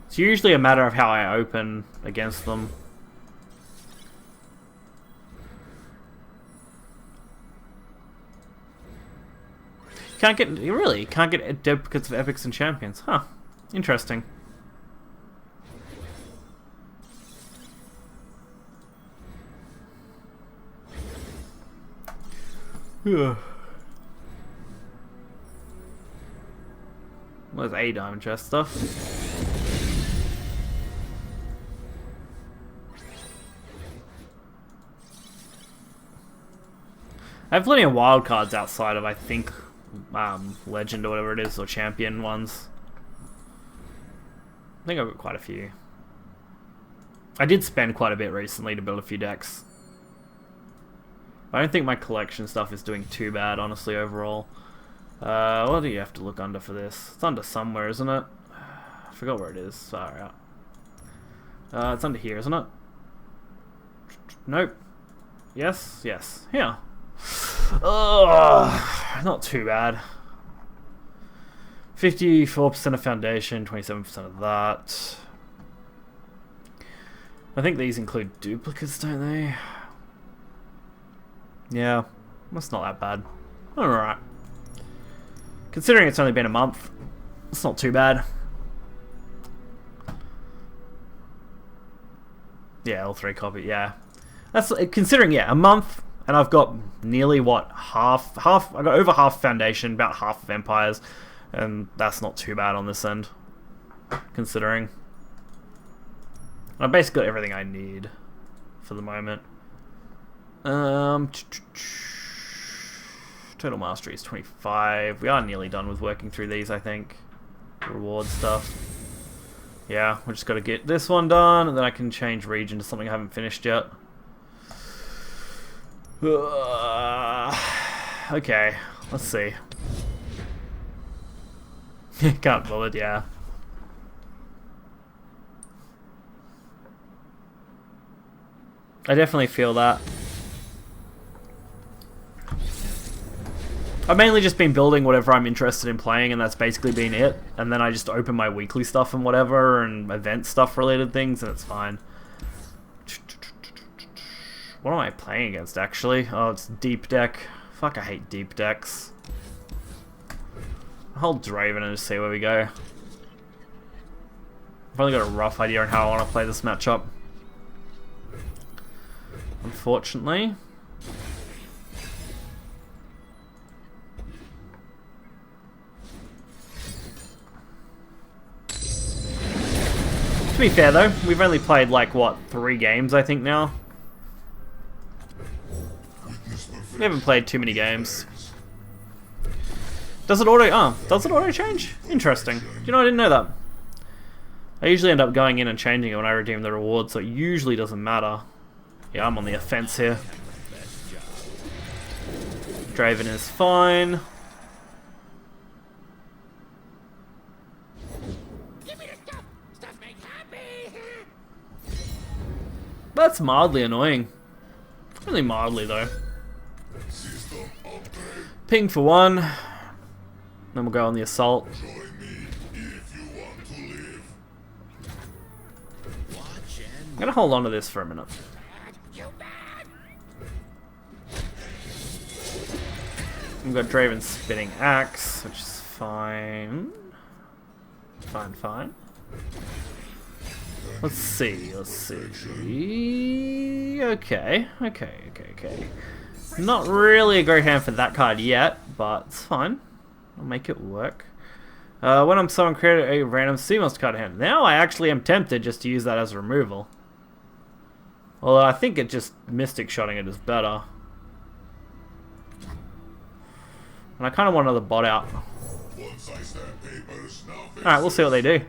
It's usually a matter of how I open against them. You really can't get duplicates of epics and champions. Huh. Interesting. Where's A diamond chest stuff? I have plenty of wild cards outside of, I think, Legend or whatever it is, or Champion ones. I think I've got quite a few. I did spend quite a bit recently to build a few decks. I don't think my collection stuff is doing too bad, honestly, overall. What do you have to look under for this? It's under somewhere, isn't it? I forgot where it is. Sorry. It's under here, isn't it? Nope. Yes? Yes. Here. Ugh, not too bad. 54% of foundation, 27% of that. I think these include duplicates, don't they? Yeah, that's not that bad. Alright. Considering it's only been a month, it's not too bad. Yeah, all 3 copy, yeah. That's considering, yeah, a month, and I've got nearly what, half I've got over half Foundation, about half of Empires, and that's not too bad on this end, considering. I've basically got everything I need for the moment. Total mastery is 25. We are nearly done with working through these, I think. Reward stuff. Yeah, we just got to get this one done, and then I can change region to something I haven't finished yet. Okay, let's see. Can't bullet, yeah. I definitely feel that. I've mainly just been building whatever I'm interested in playing, and that's basically been it. And then I just open my weekly stuff and whatever, and event stuff related things, and it's fine. What am I playing against, actually? Oh, it's deep deck. Fuck, I hate deep decks. I'll hold Draven and just see where we go. I've only got a rough idea on how I want to play this matchup. Unfortunately. To be fair though, we've only played like, what, 3 games I think now? We haven't played too many games. Does it auto change? Interesting. You know, I didn't know that. I usually end up going in and changing it when I redeem the reward, so it usually doesn't matter. Yeah, I'm on the offense here. Draven is fine. That's mildly annoying. Really mildly though. Ping for 1. Then we'll go on the assault. I'm gonna hold on to this for a minute. We've got Draven's spinning axe, which is fine. Fine. Let's see. Okay. Not really a great hand for that card yet, but it's fine. I'll make it work. When I'm summoned, create a random sea monster card hand. Now I actually am tempted just to use that as removal. Although I think it just Mystic Shotting it is better. And I kind of want another bot out. Alright, we'll see what they do.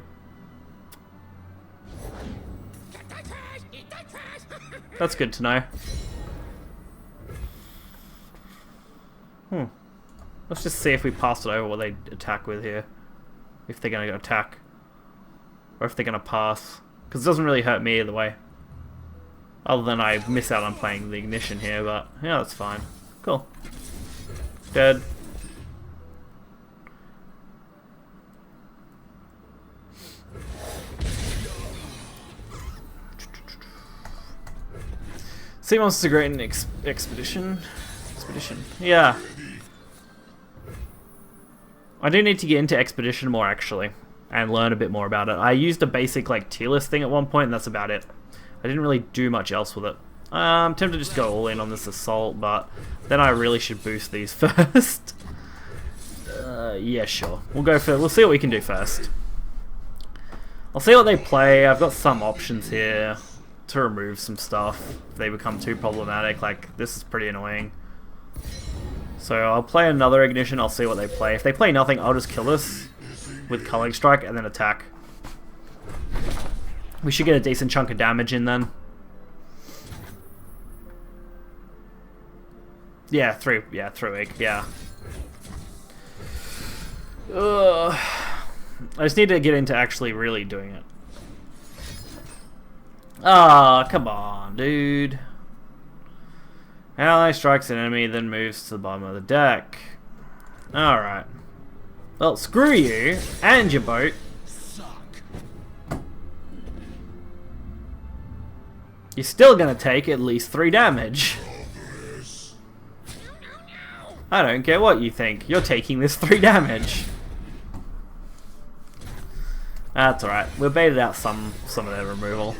That's good to know. Let's just see if we pass it over what they attack with here. If they're going to attack. Or if they're going to pass. Because it doesn't really hurt me either way. Other than I miss out on playing the ignition here, but yeah, that's fine. Cool. Dead. Sea monsters are great in expedition. Yeah. I do need to get into expedition more actually, and learn a bit more about it. I used a basic like tier list thing at one point, and that's about it. I didn't really do much else with it. I'm tempted to just go all in on this assault, but then I really should boost these first. Yeah, sure. We'll see what we can do first. I'll see what they play. I've got some options here to remove some stuff if they become too problematic. Like, this is pretty annoying. So I'll play another ignition, I'll see what they play. If they play nothing, I'll just kill this with Culling Strike and then attack. We should get a decent chunk of damage in then. Yeah, 3 week, yeah. I just need to get into actually really doing it. Ah, come on, dude. Ally strikes an enemy, then moves to the bottom of the deck. Alright. Well, screw you, and your boat. you're still gonna take at least 3 damage. I don't care what you think. You're taking this 3 damage. That's alright. We'll baited out some of their removal.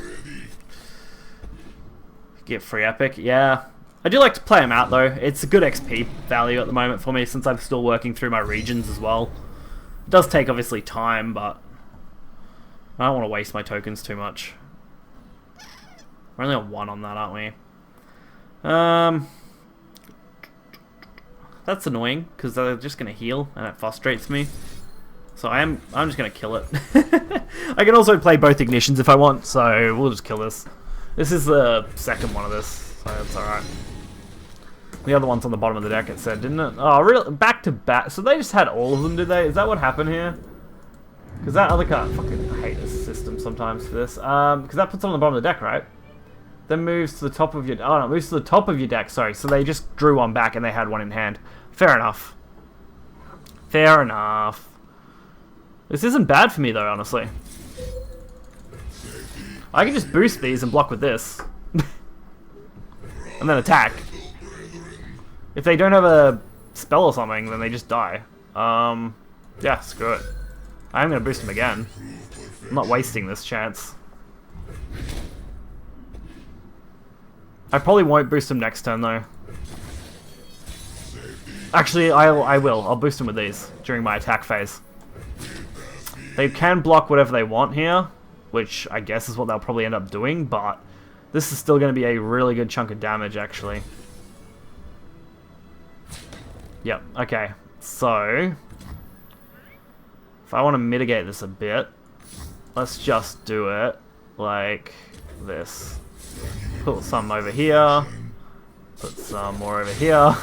Get free epic. Yeah. I do like to play them out though. It's a good XP value at the moment for me since I'm still working through my regions as well. It does take obviously time, but I don't want to waste my tokens too much. We're only on 1 on that, aren't we? That's annoying because they're just gonna heal and it frustrates me. So I'm just gonna kill it. I can also play both ignitions if I want, so we'll just kill this. This is the second one of this, so that's alright. The other one's on the bottom of the deck, it said, didn't it? Oh, really? Back to back. So they just had all of them, did they? Is that what happened here? Because that other card, fucking hate this system sometimes for this. Because that puts it on the bottom of the deck, right? Then moves to the top of your... Oh, no, moves to the top of your deck, sorry. So they just drew one back and they had one in hand. Fair enough. Fair enough. This isn't bad for me, though, honestly. I can just boost these and block with this. And then attack. If they don't have a spell or something, then they just die. Yeah, screw it. I'm going to boost them again. I'm not wasting this chance. I probably won't boost them next turn, though. Actually, I will. I'll boost them with these during my attack phase. They can block whatever they want here, which I guess is what they'll probably end up doing, but this is still going to be a really good chunk of damage, actually. Yep, okay. So, if I want to mitigate this a bit, let's just do it like this. Put some over here, put some more over here.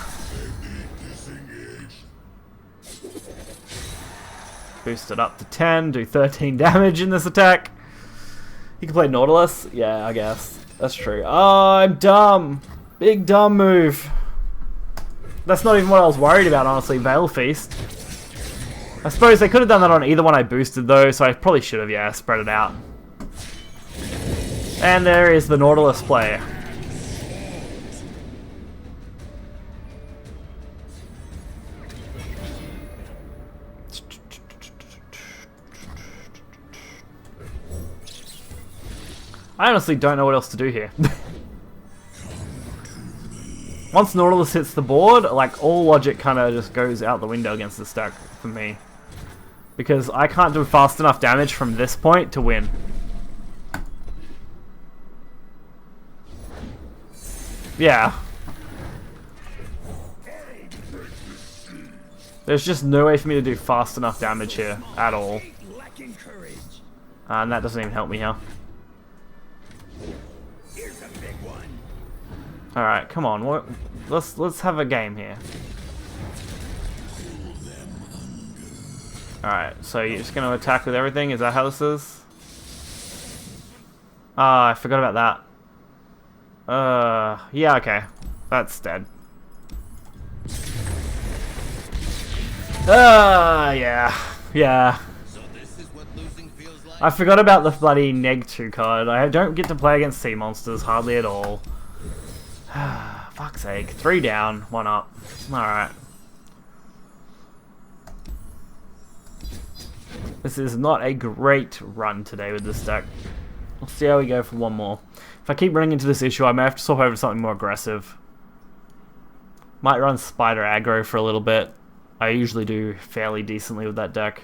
Boost it up to 10, do 13 damage in this attack. You can play Nautilus? Yeah, I guess. That's true. Oh, I'm dumb. Big dumb move. That's not even what I was worried about, honestly. Veil Feast. I suppose they could have done that on either one I boosted, though, so I probably should have, yeah, spread it out. And there is the Nautilus play. I honestly don't know what else to do here. Once Nautilus hits the board, like, all logic kind of just goes out the window against this deck for me. Because I can't do fast enough damage from this point to win. Yeah. There's just no way for me to do fast enough damage here at all. And that doesn't even help me here. Alright, come on. Let's have a game here. Alright, so you're just gonna attack with everything? Is that how this is? Ah, I forgot about that. Yeah, okay. That's dead. Yeah. Yeah. I forgot about the bloody Neg 2 card. I don't get to play against sea monsters hardly at all. Fuck's sake. 3 down, 1 up. Alright. This is not a great run today with this deck. We'll see how we go for one more. If I keep running into this issue, I may have to swap over to something more aggressive. Might run Spider aggro for a little bit. I usually do fairly decently with that deck.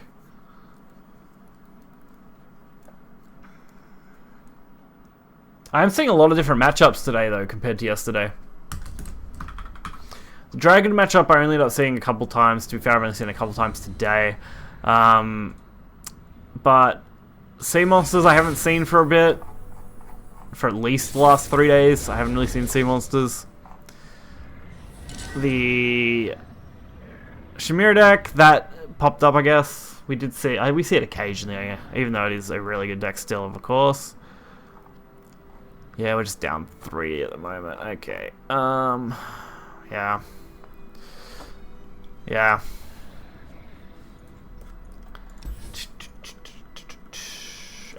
I'm seeing a lot of different matchups today, though, compared to yesterday. The Dragon matchup I only ended up seeing a couple times. To be fair, I've only seen it a couple times today. But Sea Monsters I haven't seen for a bit. For at least the last 3 days. I haven't really seen Sea Monsters. The Shamir deck, that popped up, I guess. We did see... we see it occasionally, even though it is a really good deck still, of course. Yeah, we're just down 3 at the moment. Okay. Yeah. Yeah.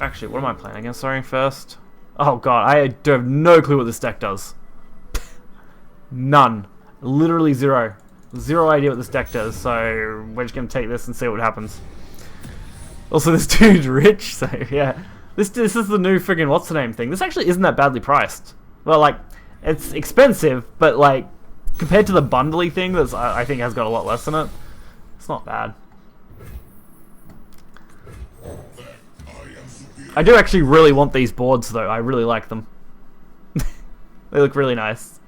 Actually, what am I playing against? Sorry, first. Oh god, I have no clue what this deck does. None. Literally zero. Zero idea what this deck does, so we're just gonna take this and see what happens. Also, this dude's rich, so yeah. This is the new friggin' what's the name thing. This actually isn't that badly priced. Well, like, it's expensive, but like, compared to the bundly thing that's I think has got a lot less in it, it's not bad. I do actually really want these boards though. I really like them. They look really nice.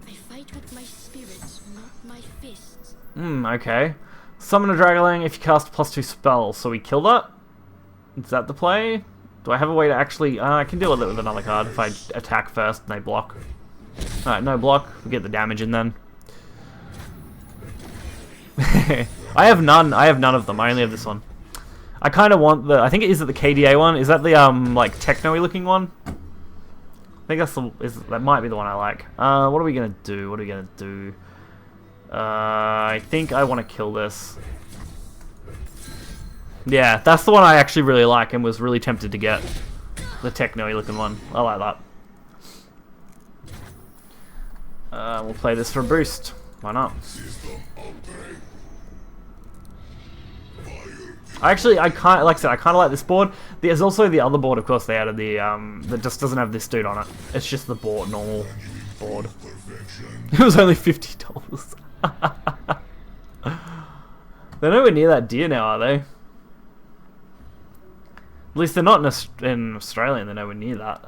I fight with my spirits, not my fists.
Okay. Summon a Dragalang if you cast +2 spells. So we kill that? Is that the play? Do I have a way to actually... I can deal with it with another card if I attack first and they block. Alright, no block. We get the damage in then. I have none of them. I only have this one. I kind of want the... I think is it the KDA one? Is that the, like, techno-y looking one? I think that's the... that might be the one I like. What are we gonna do? What are we gonna do? I think I want to kill this. Yeah, that's the one I actually really like and was really tempted to get. The techno-y looking one. I like that. We'll play this for a boost. Why not? Actually, I kind like I said, I kind of like this board. There's also the other board, of course, they added the that just doesn't have this dude on it. It's just the board, normal board. It was only $50. They're nowhere near that dear now, are they? At least they're not in Australia, and they're nowhere near that.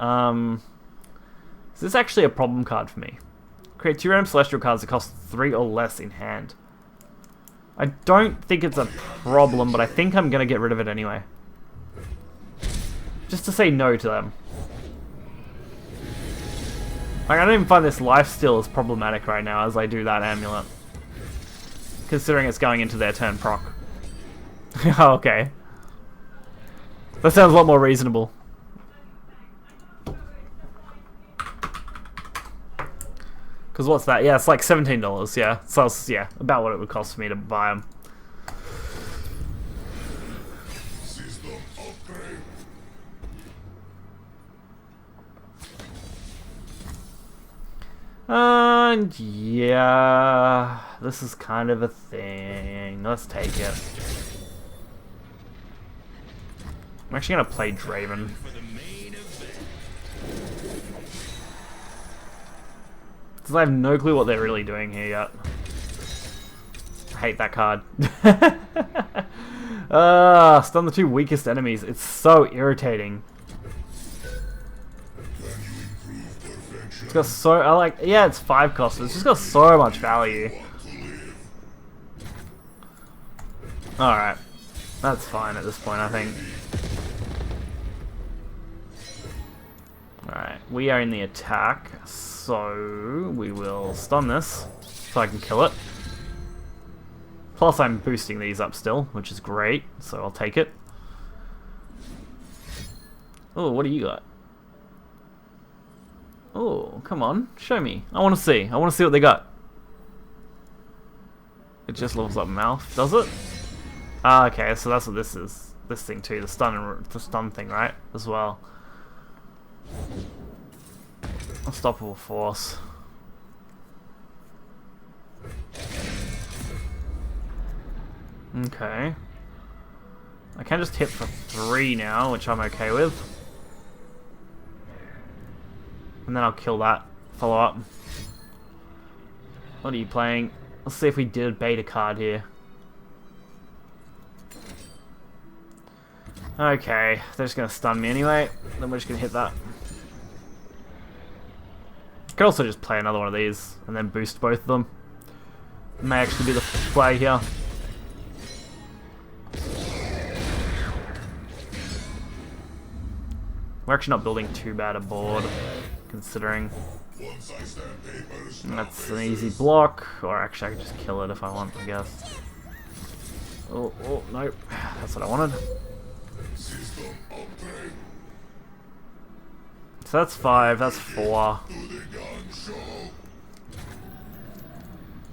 Is this actually a problem card for me? Create 2 random celestial cards that cost 3 or less in hand. I don't think it's a problem, but I think I'm going to get rid of it anyway. Just to say no to them. Like, I don't even find this lifesteal as problematic right now as I do that amulet. Considering it's going into their turn proc. Oh, okay. That sounds a lot more reasonable. Because what's that? Yeah, it's like $17, yeah. So, it's, yeah, about what it would cost for me to buy them. And yeah, this is kind of a thing. Let's take it. I'm actually gonna play Draven. Because I have no clue what they're really doing here yet. I hate that card. Stun the 2 weakest enemies. It's so irritating. It's got so... yeah, it's 5 cost. It's just got so much value. Alright. That's fine at this point, I think. Alright, we are in the attack, so we will stun this so I can kill it. Plus I'm boosting these up still, which is great, so I'll take it. Oh, what do you got? Oh, come on, show me. I want to see. I want to see what they got. It just levels up mouth, does it? Ah, okay, so that's what this is. This thing too, the stun thing, right? As well. Unstoppable force. Okay. I can just hit for 3 now, which I'm okay with. And then I'll kill that. Follow up. What are you playing? Let's see if we did a beta card here. Okay, they're just gonna stun me anyway. Then we're just gonna hit that. Could also just play another one of these and then boost both of them. May actually be the play here. We're actually not building too bad a board, considering. That's an easy block, or actually I could just kill it if I want, I guess. Oh, nope. That's what I wanted. So that's 5, that's 4.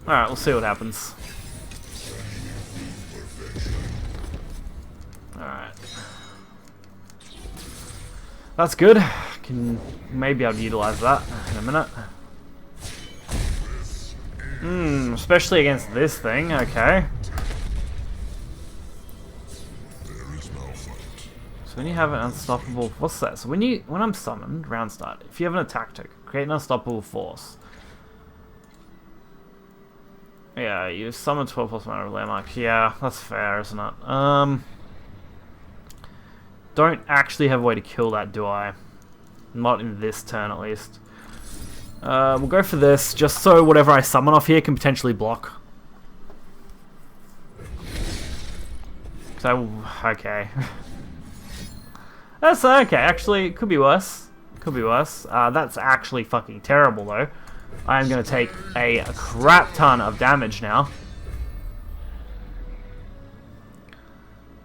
Alright, we'll see what happens. Alright. That's good. Can maybe I'll utilize that in a minute. Especially against this thing. Okay. So when you have an unstoppable, what's that? So when I'm summoned, round start. If you have an attack token, create an unstoppable force. Yeah, you summon 12 plus mana of landmarks. Yeah, that's fair, isn't it? Don't actually have a way to kill that, do I? Not in this turn, at least. We'll go for this, just so whatever I summon off here can potentially block. So, okay. That's okay, actually, it could be worse. Could be worse. That's actually fucking terrible, though. I am going to take a crap ton of damage now.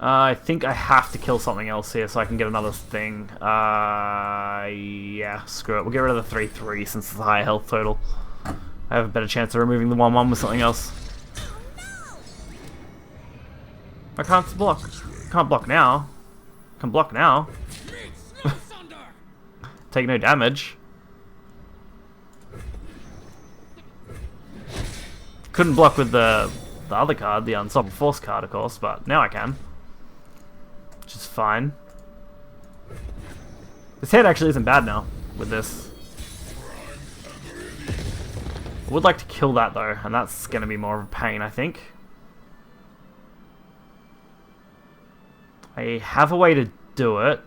I think I have to kill something else here so I can get another thing. Yeah, screw it. We'll get rid of the 3-3 since it's a higher health total. I have a better chance of removing the 1-1 with something else. I can't block. Can't block now. Can block now. Take no damage. Couldn't block with the other card, the Unstoppable Force card, of course, but now I can. Which is fine. This head actually isn't bad now with this. I would like to kill that though, and that's going to be more of a pain, I think. I have a way to do it.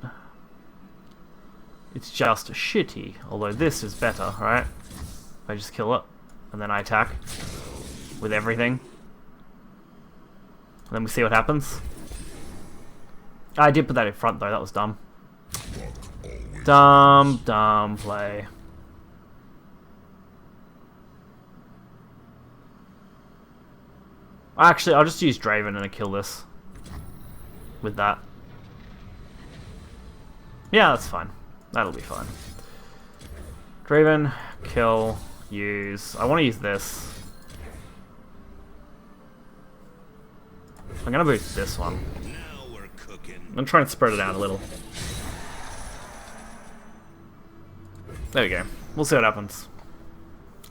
It's just shitty, although this is better, right? I just kill it, and then I attack with everything. And then we see what happens. I did put that in front though, that was dumb. Dumb play. Actually, I'll just use Draven and kill this. With that. Yeah, that's fine. That'll be fine. Draven, kill, use. I want to use this. I'm gonna boost this one. I'm gonna try and spread it out a little. There we go. We'll see what happens.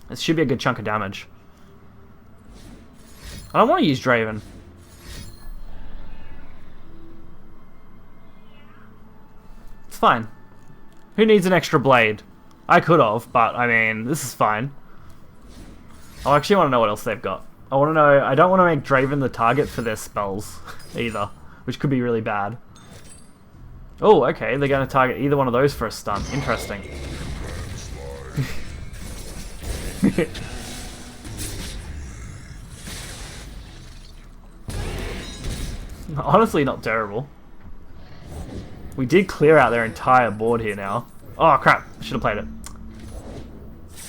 This should be a good chunk of damage. I don't want to use Draven. It's fine. Who needs an extra blade? I could have, but I mean, this is fine. I actually want to know what else they've got. I want to know. I don't want to make Draven the target for their spells either, which could be really bad. Oh, okay. They're going to target either one of those for a stun. Interesting. Honestly, not terrible. We did clear out their entire board here now. Oh, crap. Should have played it.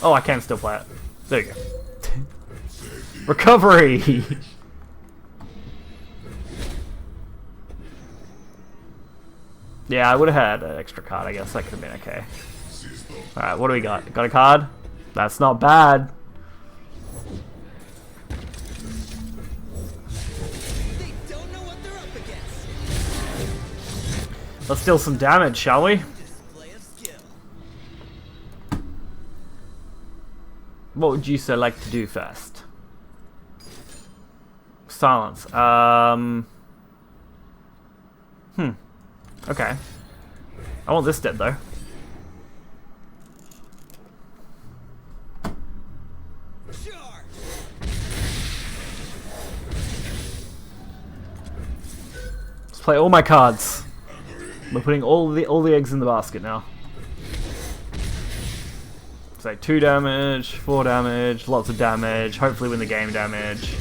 Oh, I can still play it. There you go. Recovery! Yeah, I would have had an extra card, I guess. That could have been okay. Alright, what do we got? Got a card? That's not bad.
They don't know what they're up against.
Let's deal some damage, shall we?
Display of skill.
What would you like to do first? Silence. Okay. I want this dead though.
Charge.
Let's play all my cards. We're putting all the eggs in the basket now. So 2 damage, 4 damage, lots of damage, hopefully win the game damage.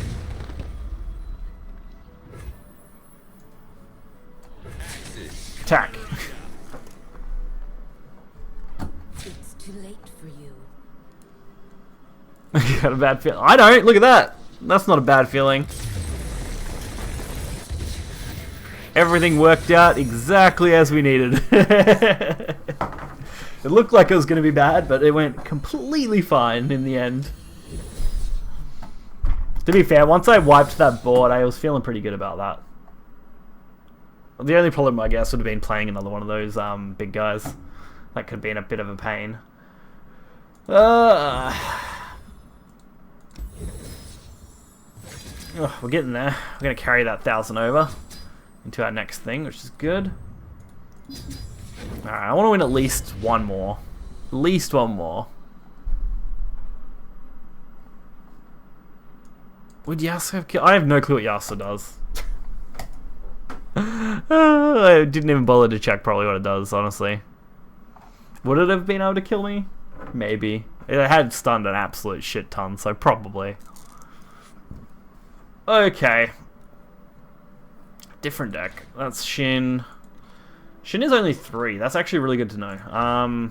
Attack.
It's too late for you.
You got a bad feeling. I don't. Look at that. That's not a bad feeling. Everything worked out exactly as we needed. It looked like it was going to be bad, but it went completely fine in the end. To be fair, once I wiped that board, I was feeling pretty good about that. The only problem, I guess, would have been playing another one of those big guys. That could be in a bit of a pain. Oh, we're getting there. We're going to carry that 1,000 over into our next thing, which is good. Alright, I want to win at least one more. At least one more. Would Yasuo have killed? I have no clue what Yasuo does. I didn't even bother to check probably what it does, honestly. Would it have been able to kill me? Maybe. It had stunned an absolute shit ton, so probably. Okay. Different deck. That's Shin. Shin is only 3. That's actually really good to know.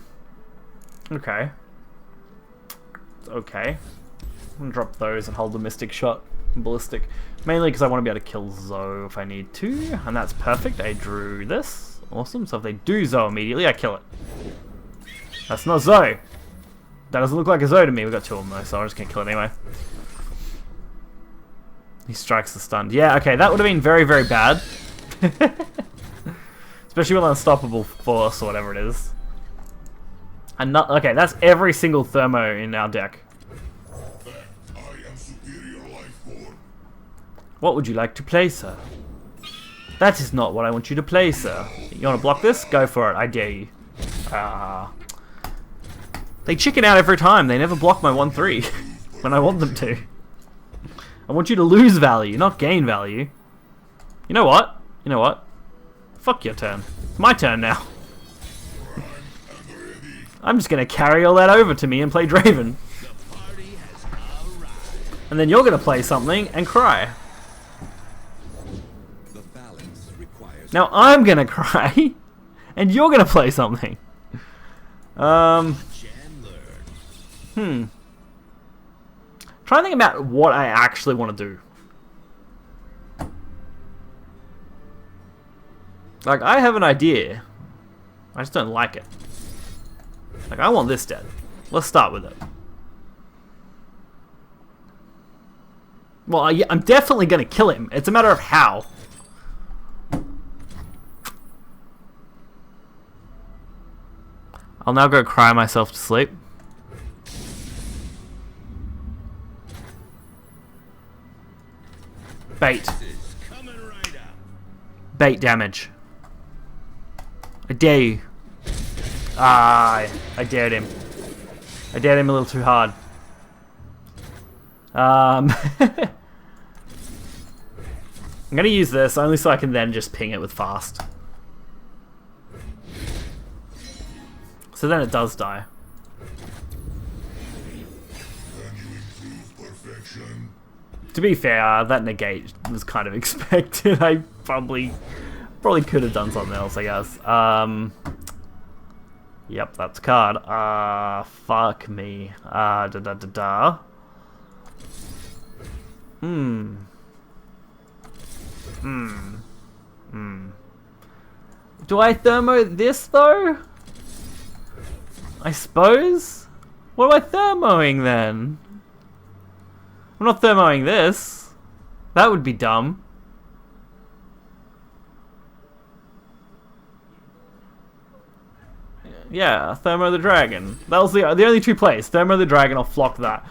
Okay. Okay. I'm gonna drop those and hold the Mystic Shot and Ballistic. Mainly because I want to be able to kill Zoe if I need to. And that's perfect. I drew this. Awesome. So if they do Zoe immediately, I kill it. That's not Zoe. That doesn't look like a Zoe to me. We got 2 of them though, so I'm just gonna kill it anyway. He strikes the stun. Yeah, okay, that would have been very, very bad. Especially with Unstoppable Force or whatever it is. And not, okay, that's every single Thermo in our deck.
I am superior life form.
What would you like to play, sir? That is not what I want you to play, sir. You want to block this? Go for it. I dare you. They chicken out every time. They never block my 1-3 when I want them to. I want you to lose value, not gain value. You know what? You know what? Fuck your turn. It's my turn now. I'm just gonna carry all that over to me and play Draven. And then you're gonna play something and cry. Now I'm gonna cry, and you're gonna play something. Trying to think about what I actually want to do. Like, I have an idea. I just don't like it. Like, I want this dead. Let's start with it. Well, I'm definitely going to kill him. It's a matter of how. I'll now go cry myself to sleep. Bait. Bait damage. I dare you. I dared him. I dared him a little too hard. I'm gonna use this only so I can then just ping it with fast. So then it does die. To be fair, that negate was kind of expected. I probably could have done something else, I guess. Yep, that's a card. Fuck me. Do I thermo this though? I suppose? What am I thermoing then? I'm not thermoing this. That would be dumb. Yeah, Thermo the Dragon. That was the only 2 plays. Thermo the Dragon or Flock that.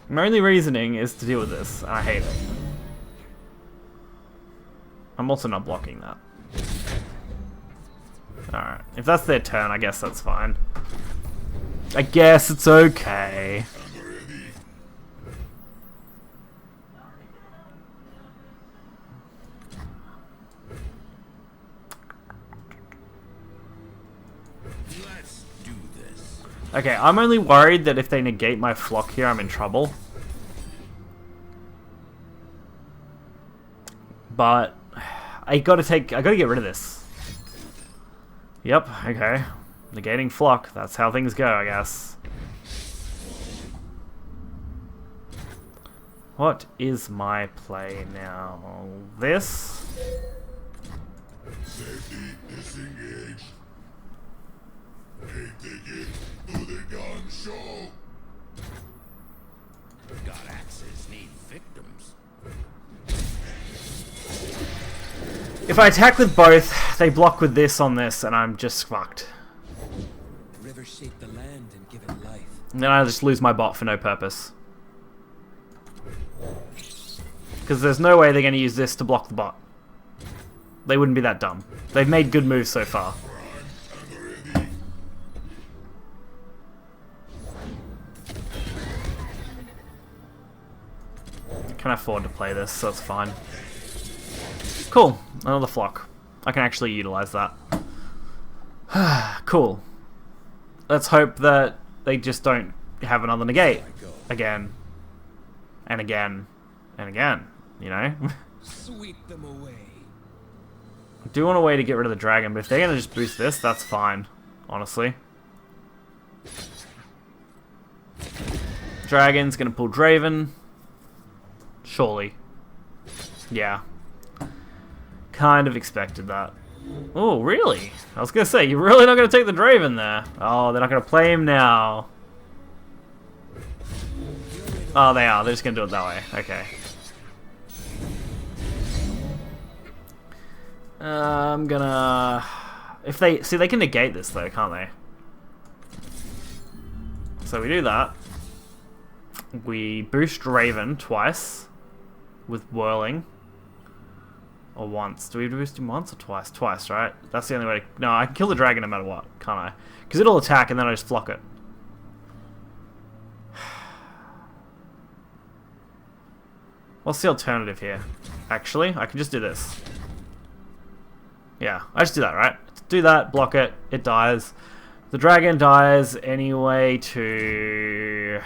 My only reasoning is to deal with this, and I hate it. I'm also not blocking that. Alright, if that's their turn, I guess that's fine. I guess it's okay.
Let's do this.
Okay, I'm only worried that if they negate my flock here, I'm in trouble. But I gotta get rid of this. Yep, okay. Negating flock, that's how things go, I guess. What is my play now? This?
Safety disengaged. Take it to the gun show. God axes need victims.
If I attack with both, they block with this on this, and I'm just fucked.
River shape the land and give it life.
And then I just lose my bot for no purpose. Because there's no way they're going to use this to block the bot. They wouldn't be that dumb. They've made good moves so far. I can afford to play this, so that's fine. Cool. Another flock. I can actually utilize that. Cool. Let's hope that they just don't have another negate. Again. And again. And again. You know?
Sweep them away.
I do want a way to get rid of the dragon, but if they're going to just boost this, that's fine. Honestly. Dragon's going to pull Draven. Surely. Yeah. Kind of expected that. Oh, really? I was going to say, you're really not going to take the Draven there? Oh, they're not going to play him now. Oh, they are. They're just going to do it that way. Okay. I'm gonna... If they... See, they can negate this, though, can't they? So we do that. We boost Raven twice. With Whirling. Or once. Do we boost him once or twice? Twice, right? That's the only way to... No, I can kill the dragon no matter what, can't I? Because it'll attack and then I just flock it. What's the alternative here? Actually, I can just do this. Yeah, I just do that, right? Do that, block it, it dies. The dragon dies anyway to...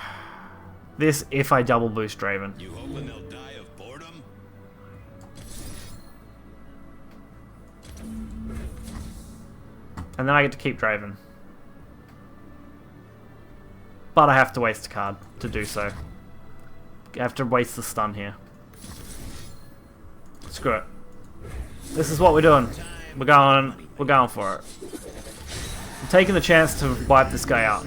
This if I double boost Draven.
You hoping they'll die of boredom?
And then I get to keep Draven. But I have to waste a card to do so. I have to waste the stun here. Screw it. This is what we're doing. We're going for it. I'm taking the chance to wipe this guy out.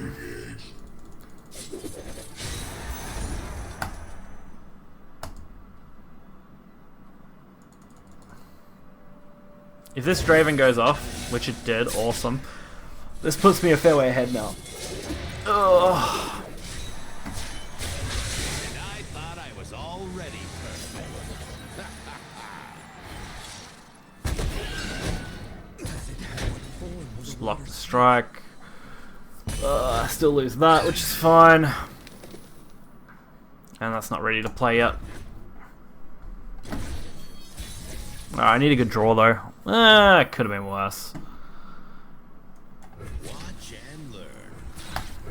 If this Draven goes off, which it did, awesome. This puts me a fair way ahead now. Ugh.
And I thought I was already perfect.
Just block the strike. I still lose that, which is fine. And that's not ready to play yet. I need a good draw though. It could have been worse.
Watch and learn.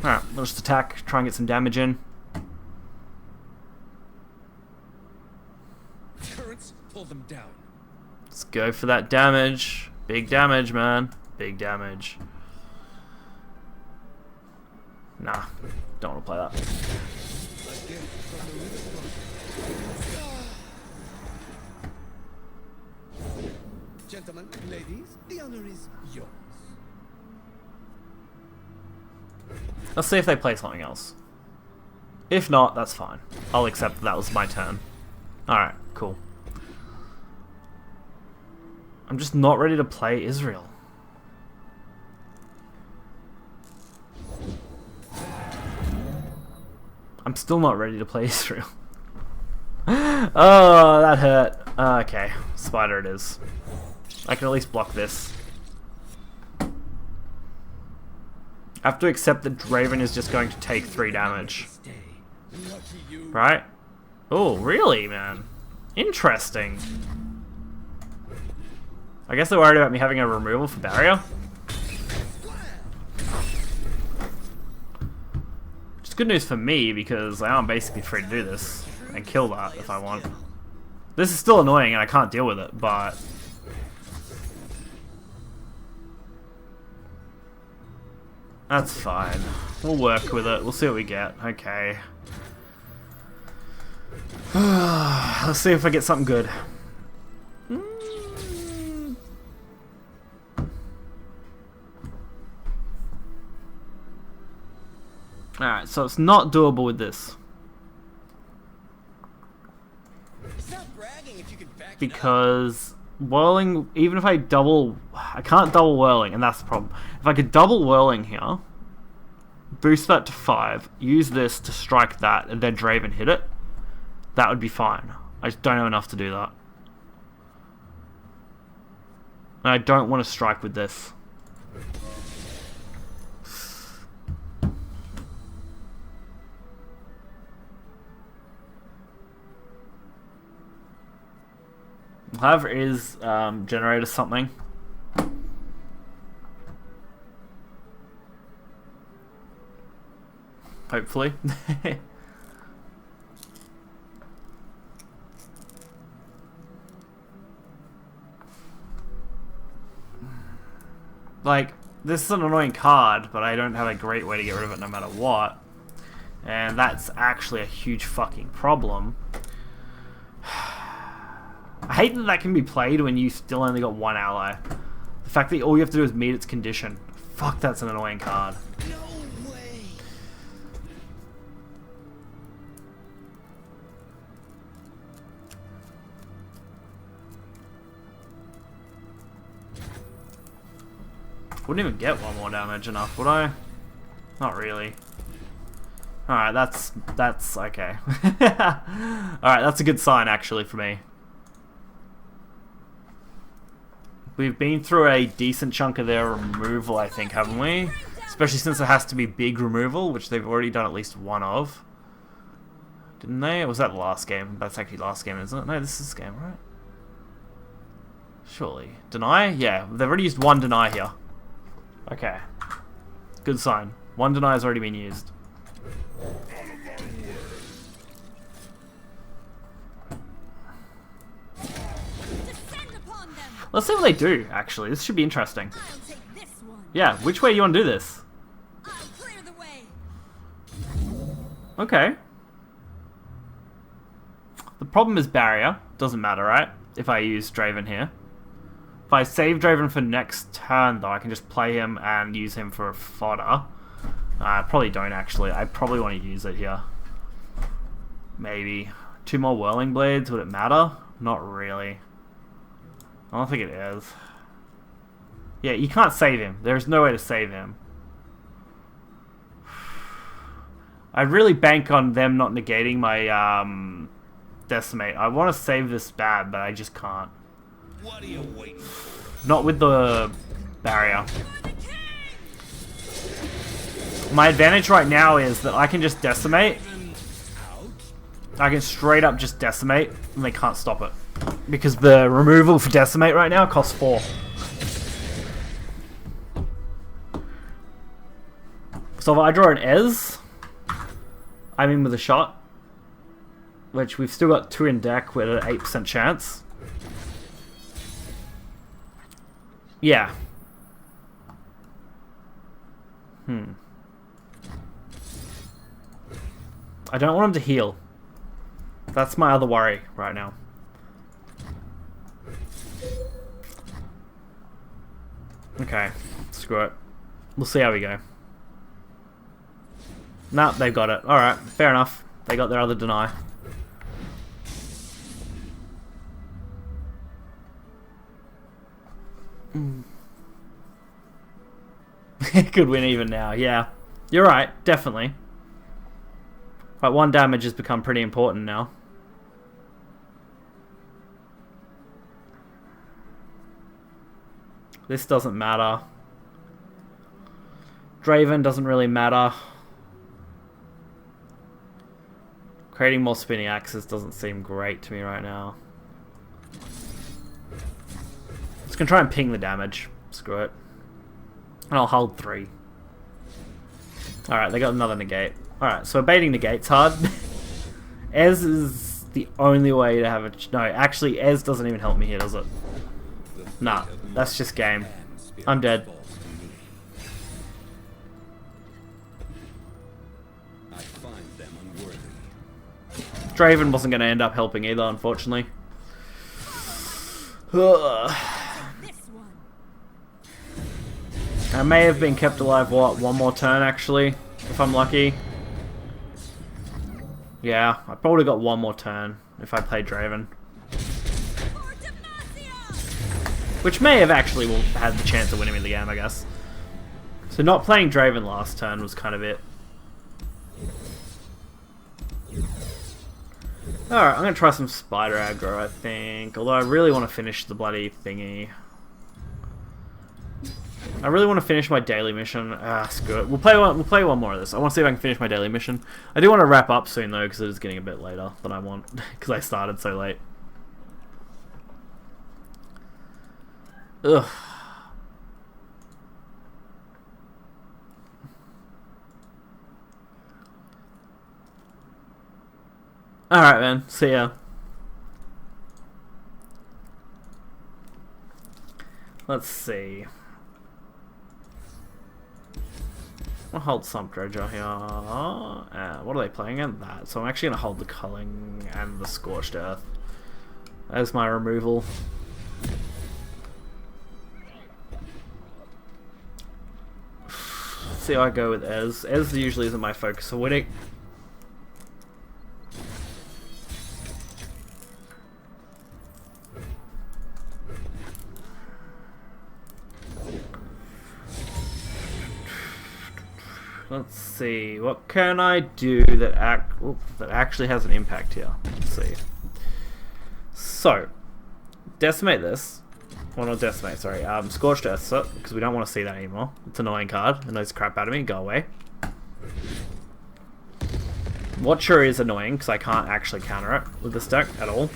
Alright, we'll just attack, try and get some damage in.
Currents, pull them down.
Let's go for that damage. Big damage, man. Big damage. Nah, don't want to play that.
Gentlemen, ladies, the honor is yours.
Let's see if they play something else. If not, that's fine. I'll accept that was my turn. Alright, cool. I'm just not ready to play Israel. I'm still not ready to play Israel. Oh, that hurt. Okay, spider it is. I can at least block this. I have to accept that Draven is just going to take 3 damage. Right? Oh, really, man? Interesting. I guess they're worried about me having a removal for barrier. Which is good news for me, because I am basically free to do this. And kill that if I want. This is still annoying and I can't deal with it, but... That's fine. We'll work with it. We'll see what we get. Okay. Let's see if I get something good. Alright, so it's not doable with this.
Stop bragging if you can back it up.
Because whirling, even if I double... I can't double whirling, and that's the problem. If I could double whirling here, boost that to 5, use this to strike that, and then Draven hit it, that would be fine. I just don't have enough to do that. And I don't want to strike with this. However, is generator something. Hopefully. Like, this is an annoying card, but I don't have a great way to get rid of it no matter what. And that's actually a huge fucking problem. I hate that that can be played when you still only got one ally. The fact that all you have to do is meet its condition. Fuck, that's an annoying card.
No way.
Wouldn't even get one more damage enough, would I? Not really. Alright, that's okay. Alright, that's a good sign actually for me. We've been through a decent chunk of their removal, I think, haven't we? Especially since it has to be big removal, which they've already done at least one of. Didn't they? Or was that the last game? That's actually last game, isn't it? No, this is this game, right? Surely. Deny? Yeah, they've already used one deny here. Okay. Good sign. One deny has already been used. Let's see what they do, actually. This should be interesting. Yeah, which way do you want to do this? Okay. The problem is barrier. Doesn't matter, right? If I use Draven here. If I save Draven for next turn, though, I can just play him and use him for fodder. I probably don't, actually. I probably want to use it here. Maybe. 2 more Whirling Blades. Would it matter? Not really. I don't think it is. Yeah, you can't save him. There's no way to save him. I really bank on them not negating my Decimate. I want to save this bad, but I just can't.
What are you waiting for?
Not with the barrier. My advantage right now is that I can just Decimate. I can straight up just Decimate, and they can't stop it. Because the removal for Decimate right now costs 4. So if I draw an Ez, I'm in with a shot. Which we've still got 2 in deck with an 8% chance. Yeah. I don't want him to heal. That's my other worry right now. Okay, screw it. We'll see how we go. Nah, they've got it. Alright, fair enough. They got their other deny. Could win even now, yeah. You're right, definitely. Like, 1 damage has become pretty important now. This doesn't matter. Draven doesn't really matter. Creating more spinning axes doesn't seem great to me right now. Just gonna try and ping the damage. Screw it. And I'll hold 3. Alright, they got another negate. Alright, so baiting negates hard. Ez is the only way to have a... No, actually, Ez doesn't even help me here, does it? Nah, that's just game. I'm dead.
I find them unworthy.
Draven wasn't going to end up helping either, unfortunately. I may have been kept alive, what, 1 more turn actually, if I'm lucky. Yeah, I probably got 1 more turn if I played Draven. Which may have actually had the chance of winning me the game, I guess. So not playing Draven last turn was kind of it. Alright, I'm going to try some Spider aggro, I think. Although I really want to finish the bloody thingy. I really want to finish my daily mission. Ah, screw it. We'll play one more of this. I want to see if I can finish my daily mission. I do want to wrap up soon, though, because it is getting a bit later than I want. Because I started so late. Ugh. Alright, man. See ya. Let's see. I'll hold Sump Dredger here. What are they playing at? That. So I'm actually going to hold the Culling and the Scorched Earth as my removal. Let's see how I go with Ez. Ez usually isn't my focus, so winning. Let's see, what can I do that actually has an impact here? Let's see. So, decimate this. Well, not decimate, sorry. Scorched Earth, because we don't want to see that anymore. It's an annoying card. It knows crap out of me. Go away. Watcher is annoying, because I can't actually counter it with this deck at all.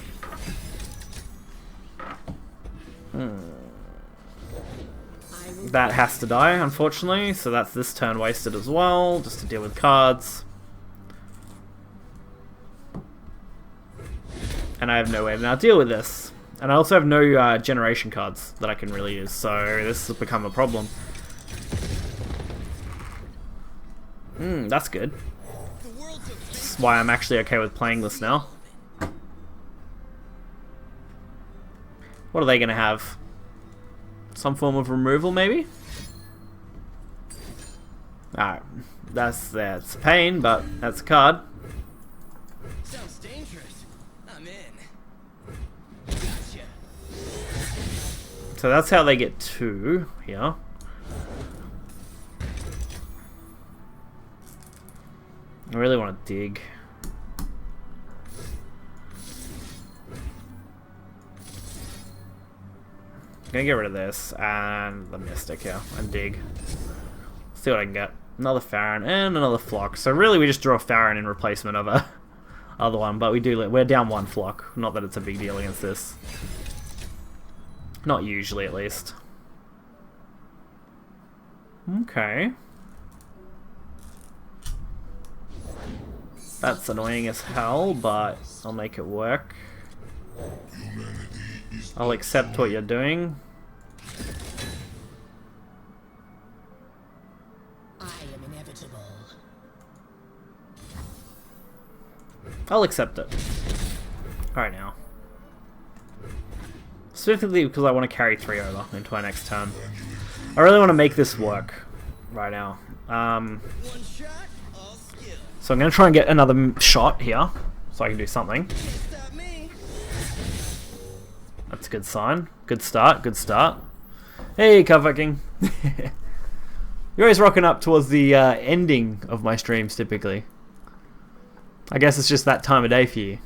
That has to die, unfortunately, so that's this turn wasted as well, just to deal with cards. And I have no way to now deal with this. And I also have no generation cards that I can really use, so this has become a problem. That's good. That's why I'm actually okay with playing this now. What are they going to have? Some form of removal, maybe? Alright. That's a pain, but that's a card.
Sounds dangerous. I'm in. Gotcha.
So that's how they get 2 here. I really want to dig. I'm gonna get rid of this and the Mystic here and dig. See what I can get. Another Farron and another Flock. So really we just draw a Farron in replacement of a other one, but we're down 1 Flock. Not that it's a big deal against this. Not usually, at least. Okay. That's annoying as hell, but I'll make it work. I'll accept what you're doing.
I am inevitable.
I'll accept it. Alright now. Specifically because I want to carry 3 over into my next turn. I really want to make this work right now.
One shot, all skill.
So I'm going to try and get another shot here so I can do something.
Can't stop me.
That's a good sign. Good start, good start. Hey, Cover King. You're always rocking up towards the ending of my streams, typically. I guess it's just that time of day for you.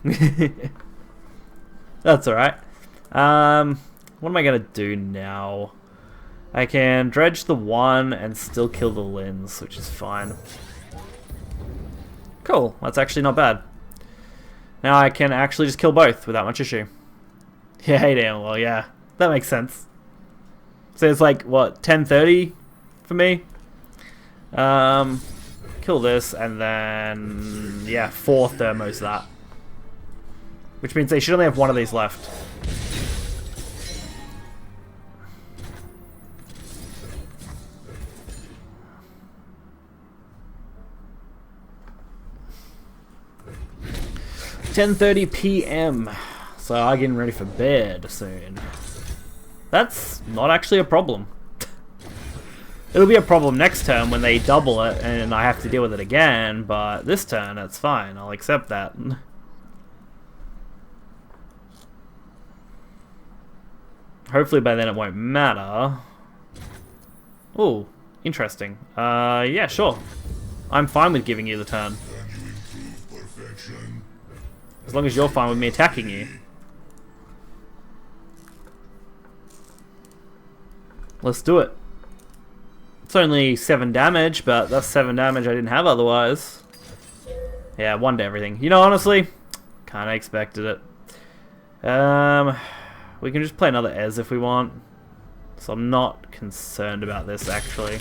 That's alright. What am I going to do now? I can dredge the 1 and still kill the lens, which is fine. Cool, that's actually not bad. Now I can actually just kill both without much issue. Yeah, hey damn, well yeah, that makes sense. So it's like, what, 10:30 for me? Kill this, and then, yeah, 4 thermos that. Which means they should only have 1 of these left. $10:30 p.m. So I'm getting ready for bed soon. That's not actually a problem. It'll be a problem next turn when they double it and I have to deal with it again, but this turn it's fine. I'll accept that. Hopefully by then it won't matter. Oh, interesting. Yeah, sure. I'm fine with giving you the turn. As long as you're fine with me attacking you. Let's do it. It's only 7 damage, but that's 7 damage I didn't have otherwise. Yeah, 1 to everything. You know, honestly, kind of expected it. We can just play another Ez if we want. So I'm not concerned about this, actually.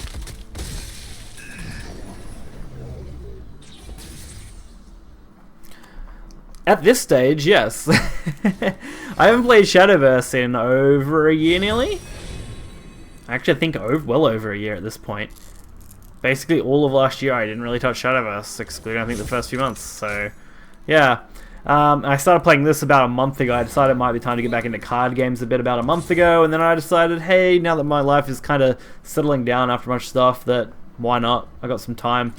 At this stage, yes. I haven't played Shadowverse in over a year nearly. Actually, I think well over a year at this point. Basically, all of last year I didn't really touch Shadowverse, excluding I think the first few months. So, yeah. I started playing this about a month ago. I decided it might be time to get back into card games a bit about a month ago, and then I decided, hey, now that my life is kind of settling down after much stuff, that why not? I got some time.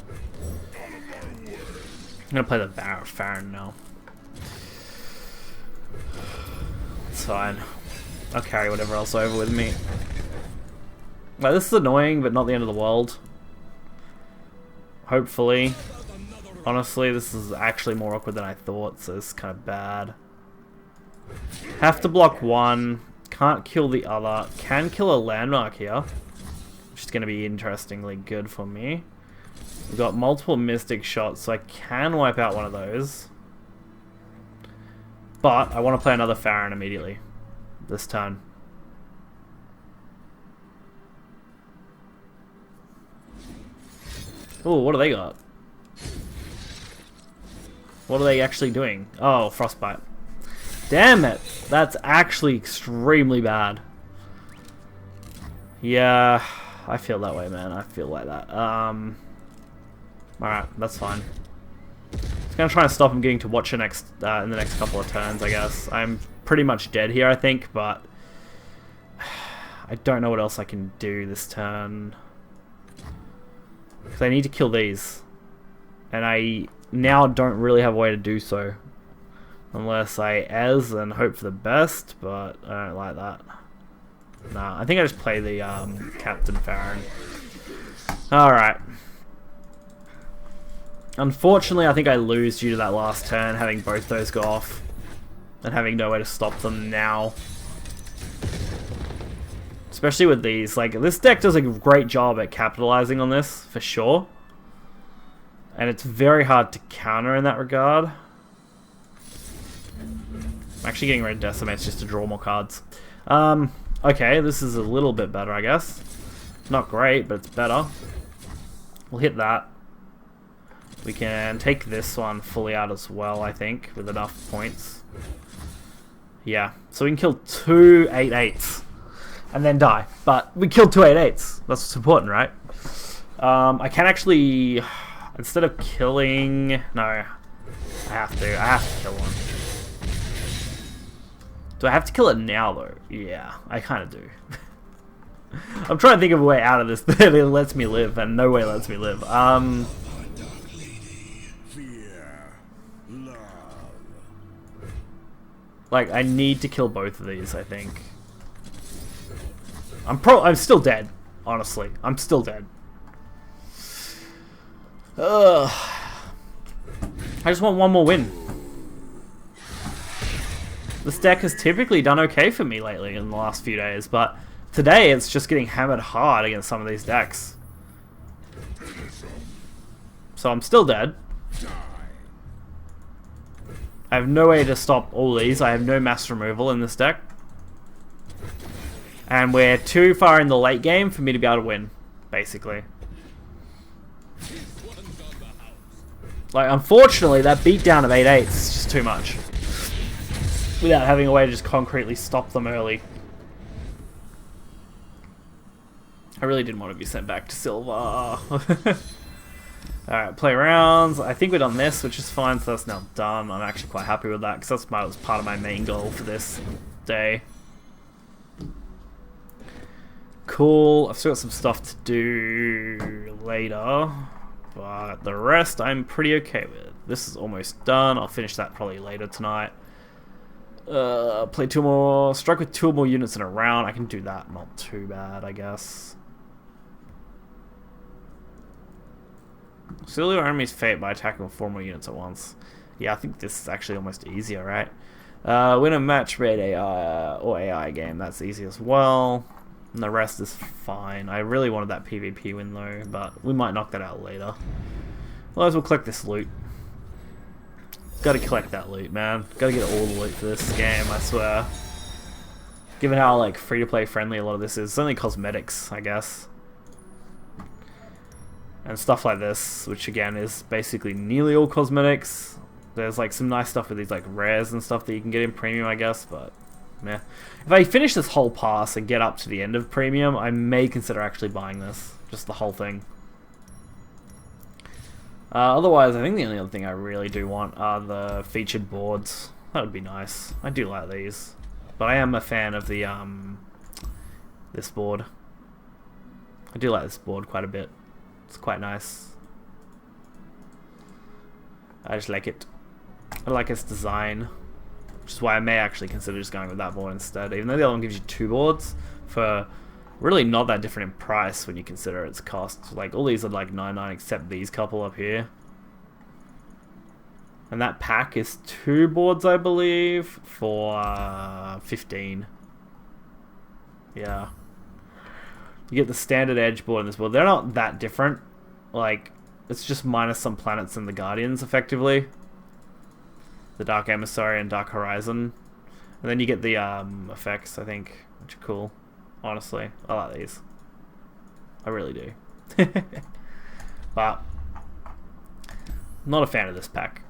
I'm gonna play the Farron now. It's fine. I'll carry whatever else over with me. Well, this is annoying, but not the end of the world. Hopefully. Honestly, this is actually more awkward than I thought, so it's kind of bad. Have to block one. Can't kill the other. Can kill a landmark here, which is going to be interestingly good for me. We've got multiple Mystic shots, so I can wipe out one of those. But I want to play another Farron immediately. This turn. Oh, what do they got? What are they actually doing? Oh, Frostbite. Damn it! That's actually extremely bad. Yeah, I feel that way, man. I feel like that. Alright, that's fine. Just gonna try and stop him getting to Watcher next in the next couple of turns, I guess. I'm pretty much dead here, I think, but I don't know what else I can do this turn. Because I need to kill these. And I now don't really have a way to do so. Unless I Ez and hope for the best, but I don't like that. Nah, I think I just play the Captain Farron. Alright. Unfortunately, I think I lose due to that last turn, having both those go off. And having no way to stop them now. Especially with these. Like, this deck does a great job at capitalizing on this, for sure. And it's very hard to counter in that regard. I'm actually getting rid of Decimates just to draw more cards. Okay, this is a little bit better, I guess. Not great, but it's better. We'll hit that. We can take this one fully out as well, I think, with enough points. Yeah, so we can kill 2 8/8s and then die. But we killed 2 8/8s. That's what's important, right? I can actually, instead of killing, no, I have to kill one. Do I have to kill it now, though? Yeah, I kind of do. I'm trying to think of a way out of this that lets me live, and no way lets me live. Like, I need to kill both of these, I think. I'm still dead, honestly. I'm still dead. Ugh. I just want one more win. This deck has typically done okay for me lately in the last few days, but today it's just getting hammered hard against some of these decks. So I'm still dead. I have no way to stop all these. I have no mass removal in this deck. And we're too far in the late game for me to be able to win, basically. Like, unfortunately, that beatdown of 8/8 is just too much. Without having a way to just concretely stop them early. I really didn't want to be sent back to silver. Alright, play rounds. I think we're done this, which is fine, so that's now done. I'm actually quite happy with that, because that was part of my main goal for this day. Cool. I've still got some stuff to do later, but the rest I'm pretty okay with. This is almost done. I'll finish that probably later tonight. Play 2 more. Strike with 2 more units in a round. I can do that. Not too bad, I guess. Seal your enemy's fate by attacking with 4 more units at once. Yeah, I think this is actually almost easier, right? Win a match made AI or AI game. That's easy as well. And the rest is fine. I really wanted that PvP win though, but we might knock that out later. Otherwise, we'll collect this loot. Gotta collect that loot, man. Gotta get all the loot for this game, I swear. Given how like free-to-play friendly a lot of this is, it's only cosmetics, I guess. And stuff like this, which again is basically nearly all cosmetics. There's like some nice stuff with these like rares and stuff that you can get in premium, I guess, but meh. If I finish this whole pass and get up to the end of premium, I may consider actually buying this. Just the whole thing. Otherwise, I think the only other thing I really do want are the featured boards. That would be nice. I do like these. But I am a fan of the, this board. I do like this board quite a bit. It's quite nice. I just like it. I like its design. Which is why I may actually consider just going with that board instead. Even though the other one gives you 2 boards for really not that different in price when you consider its cost. Like all these are like $9.99 except these couple up here. And that pack is 2 boards, I believe, for $15. Yeah. You get the standard edge board and this board. They're not that different. Like, it's just minus some planets and the Guardians, effectively. The Dark Emissary and Dark Horizon. And then you get the effects, I think, which are cool. Honestly, I like these. I really do. But not a fan of this pack.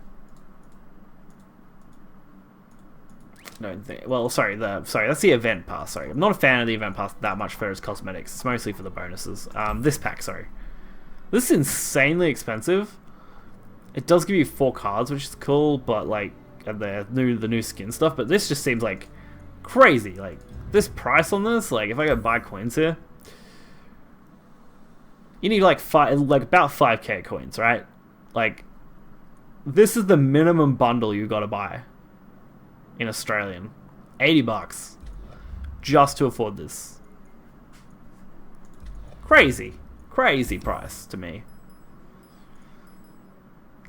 Don't think. Well, sorry, that's the event pass. Sorry, I'm not a fan of the event pass that much for its cosmetics. It's mostly for the bonuses. This pack, sorry. This is insanely expensive. It does give you 4 cards, which is cool, but like the new skin stuff. But this just seems like crazy. Like this price on this, like if I go buy coins here, you need like about 5k coins, right? Like this is the minimum bundle you got to buy in Australian. $80 just to afford this. Crazy price to me.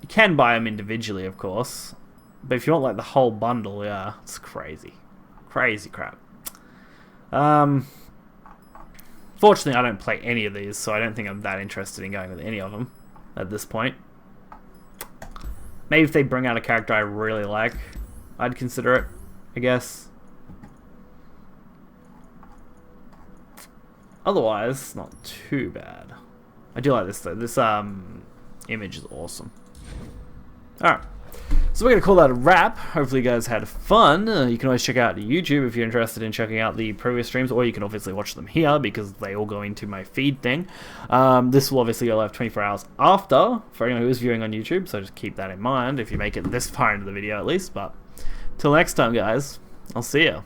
You can buy them individually, of course, but if you want like the whole bundle, yeah, it's crazy crap. Fortunately, I don't play any of these, so I don't think I'm that interested in going with any of them at this point. Maybe if they bring out a character I really like, I'd consider it, I guess. Otherwise, not too bad. I do like this though. This image is awesome. Alright. So we're going to call that a wrap. Hopefully you guys had fun. You can always check out YouTube if you're interested in checking out the previous streams, or you can obviously watch them here because they all go into my feed thing. This will obviously go live 24 hours after for anyone who is viewing on YouTube, so just keep that in mind if you make it this far into the video at least. But till next time, guys, I'll see you.